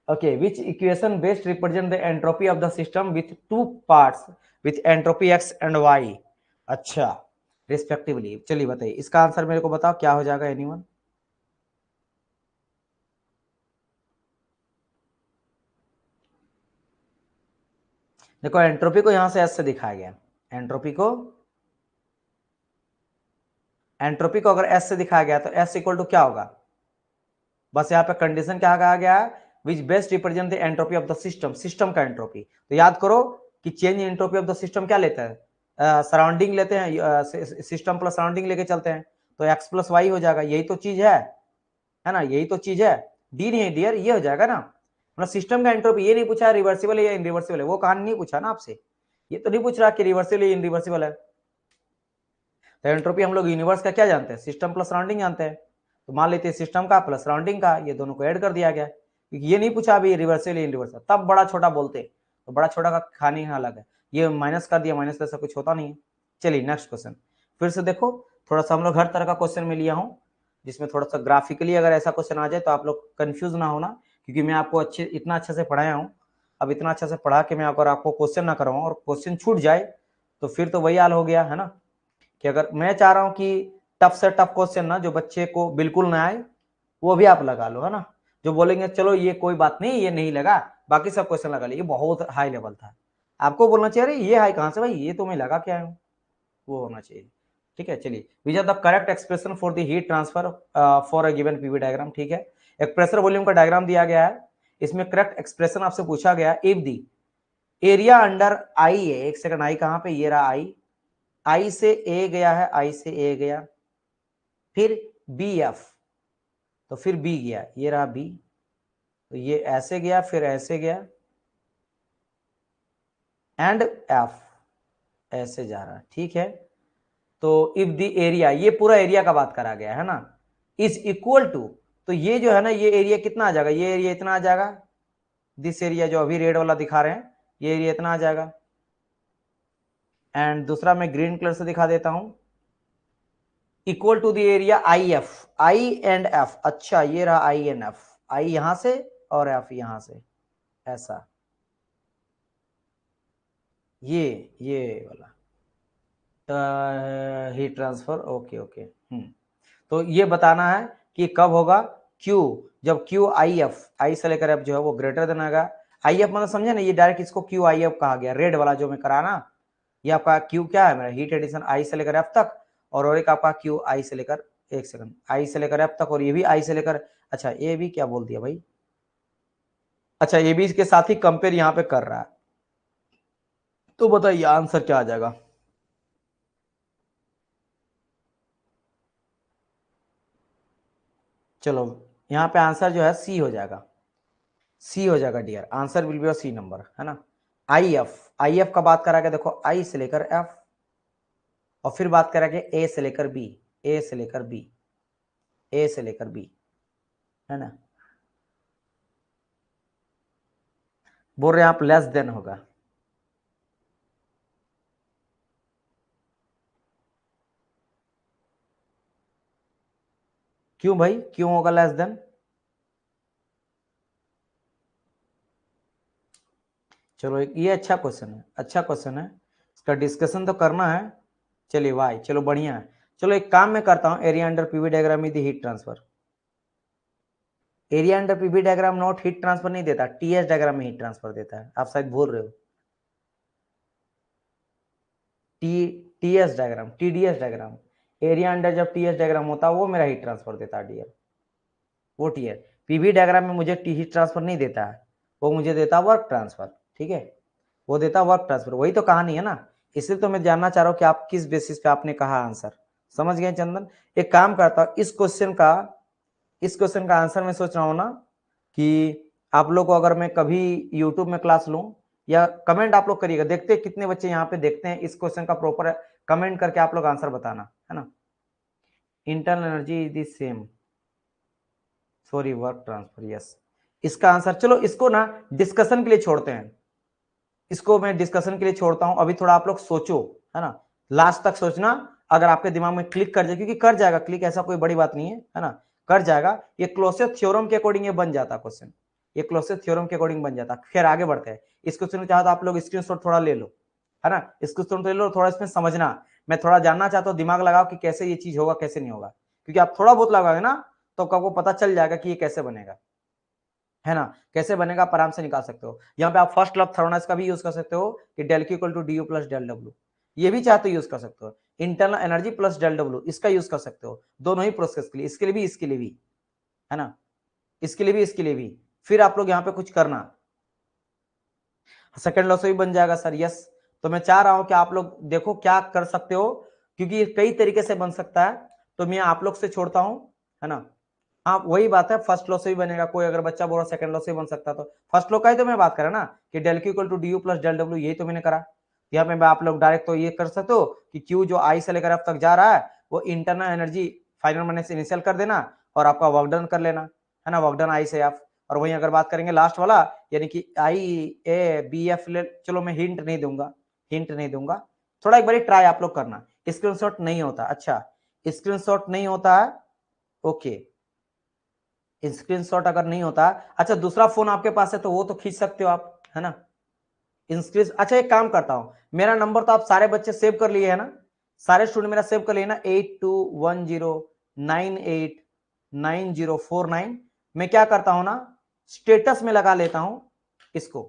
A: okay, which equation best represent the entropy of the system with two parts with entropy x and y, अच्छा, रिस्पेक्टिवली। चलिए बताइए इसका आंसर मेरे को बताओ क्या हो जाएगा, एनीवन। देखो एंट्रोपी को यहां से एस से दिखाया गया, एंट्रोपी को अगर एस से दिखाया गया तो एस इक्वल टू क्या होगा, बस यहाँ पे कंडीशन क्या कहा गया है, विच best represent the entropy of the system, system का एंट्रोपी। तो याद करो कि change entropy of the system क्या लेता है, सराउंडिंग लेते हैं, सिस्टम प्लस सराउंडिंग लेके चलते हैं, तो एक्स प्लस वाई हो जाएगा, यही तो चीज है ना, यही तो चीज है, डी नहीं है डियर, ये हो जाएगा ना। मतलब सिस्टम का एंट्रोपी, ये नहीं पूछा रिवर्सिबल है या इनरिवर्सिबल है, वो कहानी नहीं पूछा ना आपसे, ये तो नहीं पूछ रहा कि रिवर्सिबल या इनरिवर्सिबल है। तो एंट्रोपी हम लोग यूनिवर्स का क्या जानते हैं, सिस्टम प्लस सराउंडिंग जानते हैं, तो मान लेते हैं सिस्टम का प्लस सराउंडिंग का, ये दोनों को ऐड कर दिया गया, क्योंकि ये नहीं पूछा अभी रिवर्सिबल या इनरिवर्सिबल, तब बड़ा छोटा बोलते, तो बड़ा छोटा का कहानी अलग है, ये माइनस कर दिया, माइनस ऐसा कुछ होता नहीं है। चलिए नेक्स्ट क्वेश्चन, फिर से देखो, थोड़ा सा हम लोग हर तरह का क्वेश्चन में लिया हूँ, जिसमें थोड़ा सा ग्राफिकली अगर ऐसा क्वेश्चन आ जाए तो आप लोग कंफ्यूज ना होना, क्योंकि मैं आपको इतना अच्छे से पढ़ाया हूँ, अब इतना अच्छा से पढ़ा के मैं अगर आपको क्वेश्चन ना करवाऊँ और क्वेश्चन छूट जाए तो फिर तो वही हाल हो गया, है ना। कि अगर मैं चाह रहा हूँ कि टफ से टफ क्वेश्चन ना जो बच्चे को बिल्कुल ना आए वो भी आप लगा लो, है ना। जो बोलेंगे चलो ये कोई बात नहीं, ये नहीं लगा, बाकी सब क्वेश्चन लगा लिए, बहुत हाई लेवल था, आपको बोलना चाहिए ये हाई कहाँ से भाई, ये तो मैं लगा के आया हूँ, वो होना चाहिए। ठीक है, चलिए, which are the correct expression for the heat transfer for a given PV diagram. ठीक है, एक प्रेशर वॉल्यूम का डायग्राम दिया गया है, इसमें करेक्ट एक्सप्रेशन आपसे पूछा गया, इफ दी एरिया अंडर आई है, एक सेकंड, आई कहां पे, ये रहा आई, आई से ए गया है, आई से ए गया, फिर बी एफ, तो फिर बी गया, ये रहा बी, तो ये ऐसे गया, फिर ऐसे गया, एंड एफ ऐसे जा रहा है। ठीक है, तो इफ द एरिया, ये पूरा एरिया का बात करा गया है ना, इज इक्वल टू, तो ये जो है ना, ये एरिया कितना आ जाएगा, ये एरिया इतना आ जाएगा, दिस एरिया जो अभी रेड वाला दिखा रहे हैं, ये एरिया इतना आ जाएगा, एंड दूसरा मैं ग्रीन कलर से दिखा देता हूं, equal to the area I F, I and F, अच्छा ये रहा आई एंड एफ, आई यहां से और एफ यहां से, ऐसा, ये वाला हीट ट्रांसफर, ओके ओके, तो ये बताना है कि कब होगा Q, जब Q आई एफ, आई से लेकर एफ जो है वो ग्रेटर देन आएगा, आई एफ मतलब समझे ना, ये डायरेक्ट इसको Q आई एफ कहा गया, रेड वाला जो मैं करा ना, ये आपका Q क्या है मेरा, हीट एडिशन आई से लेकर एफ तक, और एक आपका Q आई से लेकर, एक सेकंड, आई से लेकर एफ तक, और ये भी आई से लेकर, अच्छा ये भी क्या बोल दिया भाई, अच्छा ये भी इसके साथ ही कंपेयर यहां पे कर रहा है, तो बताइए आंसर क्या आ जाएगा। चलो यहाँ पे आंसर जो है सी हो जाएगा, सी हो जाएगा dear, answer will be C number, है ना। आई एफ, आई एफ का बात करा के देखो, आई से लेकर एफ, और फिर बात करा के ए से लेकर बी, ए से लेकर बी, ए से लेकर बी, है ना। बोल रहे हैं आप लेस देन होगा, क्यों भाई, क्यों होगा लेस देन? चलो ये अच्छा क्वेश्चन है, अच्छा क्वेश्चन है, इसका डिस्कशन तो करना है। चलिए वाई, चलो बढ़िया है। चलो एक काम मैं करता हूं, area under PV diagram with heat transfer. Area under PV diagram not heat transfer नहीं देता, टीएस डायग्राम में हीट ट्रांसफर देता है, आप शायद भूल रहे हो। T TS diagram, TdS diagram, area under जब टीएस डायग्राम होता है वो मेरा हीट ट्रांसफर देता है डियर, वो टीएस। पीवी डायग्राम में मुझे टी हीट ट्रांसफर नहीं देता है, वो मुझे देता है वर्क ट्रांसफर, ठीक है, वो देता वर्क ट्रांसफर, वही तो कहानी है ना। इसलिए तो मैं जानना चाह रहा हूं कि आप किस बेसिस पे आपने कहा आंसर, समझ गए चंदन। एक काम करता हूं, इस क्वेश्चन का आंसर मैं सोच रहा हूं ना कि आप लोग को अगर मैं कभी यूट्यूब में क्लास लूं, या कमेंट आप लोग करिएगा, देखते हैं कितने बच्चे यहाँ पे देखते हैं इस क्वेश्चन का प्रॉपर, कमेंट करके आप लोग आंसर बताना, है ना। Internal energy is the same, sorry work transfer, yes. इसका आंसर, चलो इसको ना डिस्कशन के लिए छोड़ते हैं, इसको मैं डिस्कशन के लिए छोड़ता हूं, अभी थोड़ा आप लोग सोचो, है ना, लास्ट तक सोचना, अगर आपके दिमाग में क्लिक कर जाए, क्योंकि कर जाएगा क्लिक, ऐसा कोई बड़ी बात नहीं है ना, कर जाएगा। ये क्लोसेस्ट थ्योरम के अकॉर्डिंग ये बन जाता क्वेश्चन, ये क्लोसेस्ट थ्योरम के अकॉर्डिंग बन जाता। खैर आगे बढ़ते हैं, इस क्वेश्चन में चाहो तो आप लोग स्क्रीनशॉट थोड़ा ले लो, है ना, इस क्वेश्चन ले लो, थोड़ा इसमें समझना, मैं थोड़ा जानना चाहता हूँ, दिमाग लगाओ कि कैसे ये चीज होगा कैसे नहीं होगा, क्योंकि आप थोड़ा बहुत लगाओगे ना तो आपको पता चल जाएगा कि ये कैसे बनेगा, है ना, कैसे बनेगा आप आराम से निकाल सकते हो। यहाँ पे आप फर्स्ट लव थर्मोडायनामिक्स का भी यूज कर सकते हो कि del Q equal to d U plus del W, ये भी चाहते यूज कर सकते हो। Internal energy plus del W, इसका यूज कर सकते हो दोनों ही प्रोसेस के लिए, इसके लिए भी इसके लिए भी, है ना, इसके लिए भी इसके लिए भी। फिर आप लोग यहाँ पे कुछ करना, सेकंड लॉ से भी बन जाएगा सर, यस। तो मैं चाह रहा हूं कि आप लोग देखो क्या कर सकते हो, क्योंकि ये कई तरीके से बन सकता है, तो मैं आप लोग से छोड़ता हूं, है ना। हाँ वही बात है, फर्स्ट लॉ से भी बनेगा, कोई अगर बच्चा बोल रहा सेकंड लॉ से भी बन सकता, तो फर्स्ट लॉ का ही तो मैं बात कर रहा ना, कि del Q equal to d U plus del W, यही तो मैंने करा। यहाँ पे आप लोग डायरेक्ट तो ये कर सकते हो कि क्यू जो आई से लेकर एफ तक जा रहा है वो internal energy final minus initial कर देना, और आपका वर्क डन कर लेना, है ना, वर्क डन आई से एफ। और वहीं अगर बात करेंगे लास्ट वाला, यानी कि आई ए बी एफ, चलो मैं हिंट नहीं दूंगा, हिंट नहीं दूंगा, थोड़ा एक बार ट्राई आप लोग करना। स्क्रीनशॉट नहीं होता, अच्छा स्क्रीनशॉट नहीं होता है, ओके, स्क्रीनशॉट अगर नहीं होता, अच्छा दूसरा फोन आपके पास है तो वो तो खींच सकते हो आप, है ना। इंस्क्रीन, अच्छा एक काम करता हूं, मेरा नंबर तो आप सारे बच्चे सेव कर लिए है ना, सारे स्टूडेंट मेरा सेव कर लिए ना, 8210989049। मैं क्या करता हूं ना, स्टेटस में लगा लेता हूं इसको,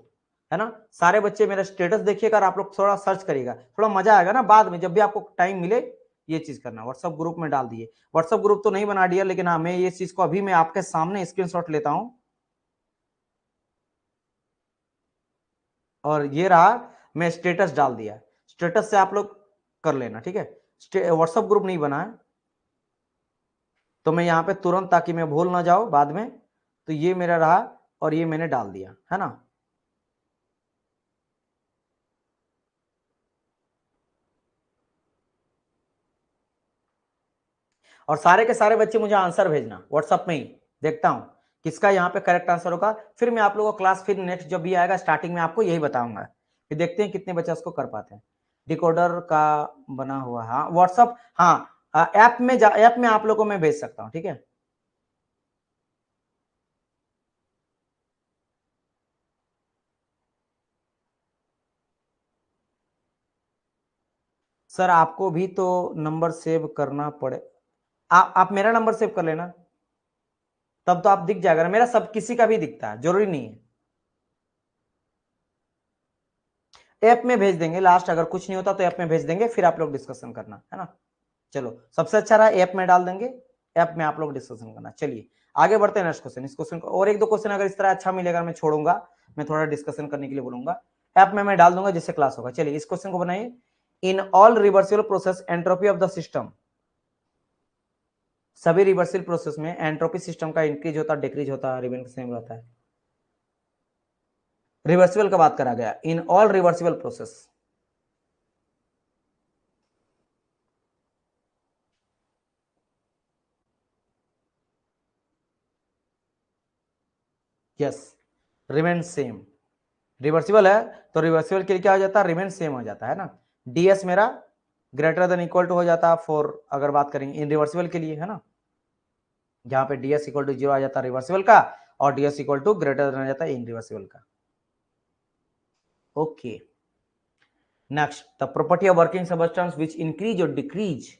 A: है ना, सारे बच्चे मेरा स्टेटस देखिएगा, और आप लोग थोड़ा सर्च करिएगा, थोड़ा मजा आएगा ना, बाद में जब भी आपको टाइम मिले ये चीज करना। व्हाट्सएप ग्रुप में डाल दिए, व्हाट्सएप ग्रुप तो नहीं बना दिया, लेकिन हाँ मैं ये चीज को अभी मैं आपके सामने स्क्रीनशॉट लेता हूं, और ये रहा, मैं स्टेटस डाल दिया, स्टेटस से आप लोग कर लेना, ठीक है, व्हाट्सएप ग्रुप नहीं बना है, तो मैं यहाँ पे तुरंत, ताकि मैं भूल ना जाऊं बाद में, तो ये मेरा रहा, और ये मैंने डाल दिया, है ना। और सारे के सारे बच्चे मुझे आंसर भेजना व्हाट्सएप में ही, देखता हूं किसका यहाँ पे करेक्ट आंसर होगा, फिर मैं आप लोगों को क्लास फिर नेक्स्ट जब भी आएगा स्टार्टिंग में आपको यही बताऊंगा, फिर देखते हैं कितने बच्चे उसको कर पाते हैं। डिकोडर का बना हुआ, हाँ व्हाट्सअप, हाँ ऐप में आप लोगों को मैं भेज सकता हूँ, ठीक है। सर आपको भी तो नंबर सेव करना पड़े, आप मेरा नंबर सेव कर लेना, तब तो आप दिख जाएगा ना, मेरा सब किसी का भी दिखता है, जरूरी नहीं है। ऐप में भेज देंगे लास्ट, अगर कुछ नहीं होता तो ऐप में भेज देंगे, फिर आप लोग डिस्कशन करना, है ना। चलो सबसे अच्छा रहा, ऐप में डाल देंगे, ऐप में आप लोग डिस्कशन करना। चलिए आगे बढ़ते हैं नेक्स्ट क्वेश्चन। इस क्वेश्चन को और एक दो क्वेश्चन अगर इस तरह अच्छा मिलेगा मैं छोड़ूंगा, मैं थोड़ा डिस्कशन करने के लिए बोलूंगा, ऐप में मैं डाल दूंगा जिससे क्लास होगा। चलिए इस क्वेश्चन को बनाइए। In all reversible process entropy of the system, सभी रिवर्सिबल प्रोसेस में एंट्रोपी सिस्टम का इंक्रीज होता है डिक्रीज होता है, रिमेन सेम रहता है। रिवर्सिबल का बात करा गया, in all reversible process. Yes, remain same. Reversible है तो रिवर्सिबल के लिए क्या हो जाता है, रिमेन सेम हो जाता है ना। डीएस मेरा ग्रेटर देन इक्वल टू हो जाता है फॉर, अगर बात करेंगे इन रिवर्सिबल के लिए है ना, जहां पे डीएस इक्वल टू 0 आ जाता है रिवर्सिबल का, और DS equal to greater than आ जाता है इन रिवर्सिबल का। Okay, next, the property of working substance which increase और decrease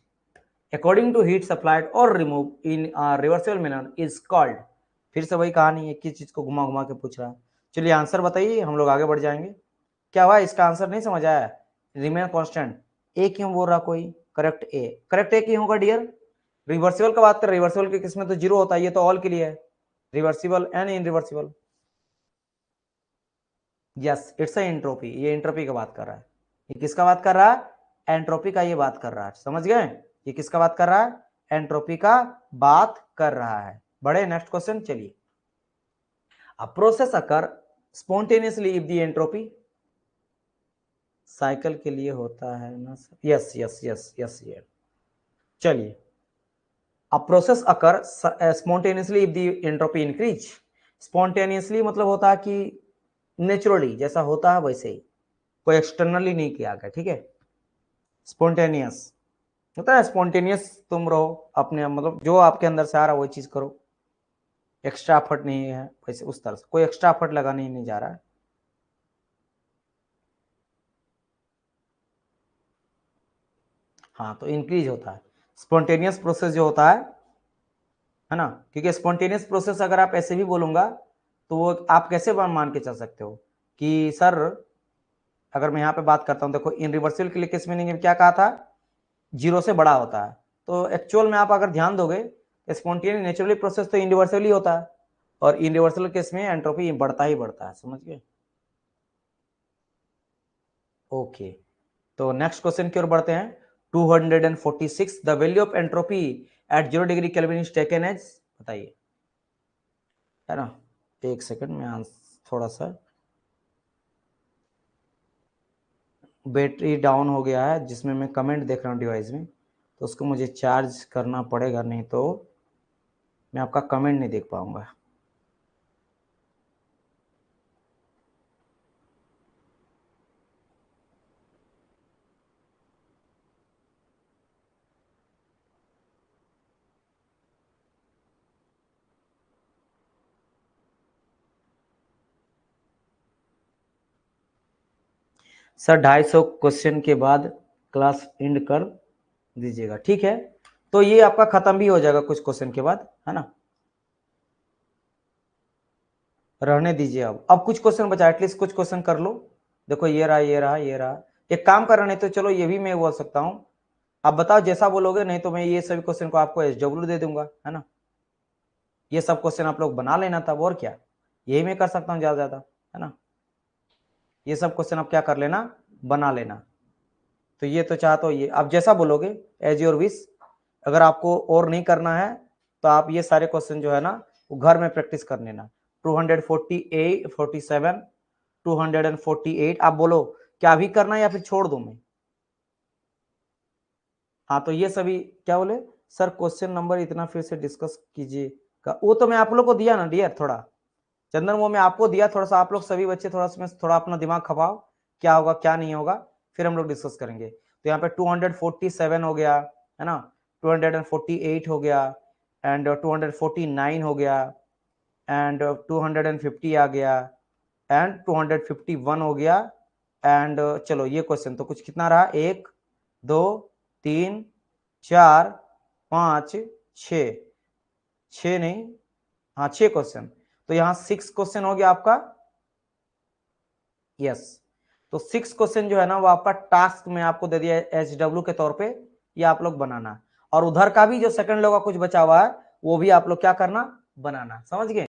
A: according to heat supplied और remove in reversible manner is called. फिर से वही कहानी, एक ही चीज को घुमा घुमा के पूछ रहा है। चलिए आंसर बताइए, हम लोग आगे बढ़ जाएंगे। क्या हुआ, इसका आंसर नहीं समझ आया? रिमेन कांस्टेंट, ए क्यों बोल रहा कोई? करेक्ट ए, करेक्ट ए क्यों होगा डियर? रिवर्सिबल का बात कर, रिवर्सिबल के किस में तो जीरो होता है, ये तो ऑल के लिए है, reversible and inreversible. Yes, it's a entropy, ये एंट्रोपी का बात कर रहा है। ये किसका बात कर रहा है? एंट्रोपी का ये बात कर रहा है, समझ गए? ये किसका बात कर रहा है? एंट्रोपी का बात कर रहा है। बड़े नेक्स्ट क्वेश्चन, चलिए। A process occur spontaneously if the entropy, cycle के लिए होता है ना sir? Yes yes yes yes, ये चलिए। A process occur spontaneously if the entropy increase. Spontaneously मतलब होता है कि नेचुरली जैसा होता है वैसे ही, कोई एक्सटर्नली नहीं किया गया, ठीक है। स्पॉन्टेनियस होता है, स्पॉन्टेनियस तुम रहो अपने, मतलब जो आपके अंदर से आ रहा है वही चीज करो, एक्स्ट्रा एफर्ट नहीं है वैसे, उस तरह से कोई एक्स्ट्रा एफर्ट लगाने ही नहीं जा रहा है। हाँ, तो इंक्रीज होता है स्पॉन्टेनियस प्रोसेस जो होता है ना, क्योंकि स्पॉन्टेनियस प्रोसेस अगर आप ऐसे भी बोलूंगा तो वो आप कैसे मान के चल सकते हो कि सर, अगर मैं यहाँ पे बात करता हूँ, देखो इन रिवर्सिबल के लिए किस मीनिंग में क्या कहा था, जीरो से बड़ा होता है, तो एक्चुअल में आप अगर ध्यान दोगे स्पॉन्टेनियस नेचुरली प्रोसेस तो इनरिवर्सिबल ही होता है, और इनरिवर्सिबल केस में एंट्रोपी बढ़ता ही बढ़ता है, समझ गए? ओके, तो नेक्स्ट क्वेश्चन की ओर बढ़ते हैं। 246, the value of entropy at 0 degree Kelvin is taken as, बताइए, है ना। एक सेकंड में थोड़ा सा बैटरी डाउन हो गया है, जिसमें मैं कमेंट देख रहा हूँ डिवाइस में, तो उसको मुझे चार्ज करना पड़ेगा, नहीं तो मैं आपका कमेंट नहीं देख पाऊंगा। सर 250 क्वेश्चन के बाद क्लास एंड कर दीजिएगा, ठीक है। तो ये आपका खत्म भी हो जाएगा कुछ क्वेश्चन के बाद, है ना, रहने दीजिए। अब कुछ क्वेश्चन बचा, एटलीस्ट कुछ क्वेश्चन कर लो। देखो ये रहा ये रहा ये रहा, एक काम कर रहा, नहीं तो चलो ये भी मैं बोल सकता हूँ, आप बताओ जैसा बोलोगे, नहीं तो मैं ये सभी क्वेश्चन को आपको SW दे दूंगा, है ना। ये सब क्वेश्चन आप लोग बना लेना तब, और क्या, यही मैं कर सकता हूँ ज्यादा ज्यादा, है ना। ये सब क्वेश्चन आप क्या कर लेना, बना लेना। तो ये तो चाहते हो, ये आप जैसा बोलोगे एज योर विश। अगर आपको और नहीं करना है तो आप ये सारे क्वेश्चन जो है ना वो घर में प्रैक्टिस कर लेना। 248 47 248 आप बोलो क्या अभी करना है या फिर छोड़ दूं मैं? हाँ, तो ये सभी क्या बोले सर, क्वेश्चन नंबर इतना फिर से डिस्कस कीजिएगा, वो तो मैं आप लोग को दिया ना डियर, थोड़ा चंदन वो मैं आपको दिया, थोड़ा सा आप लोग सभी बच्चे थोड़ा सा थोड़ा अपना दिमाग खपाओ, क्या होगा क्या नहीं होगा, फिर हम लोग डिस्कस करेंगे। तो यहाँ पे 247 हो गया, है ना, 248 हो गया, एंड 249 हो गया, एंड 250 आ गया, एंड 251 हो गया, एंड चलो ये क्वेश्चन तो कुछ कितना रहा, 1 2 3 4 5 6, 6 नहीं, हाँ 6 क्वेश्चन, तो यहाँ 6 क्वेश्चन हो गया आपका। यस, तो 6 क्वेश्चन जो है ना वो आपका टास्क में आपको दे दिया SW के तौर पे, ये आप लोग बनाना, और उधर का भी जो सेकंड लोग का कुछ बचा हुआ है वो भी आप लोग क्या करना, बनाना। समझ गए।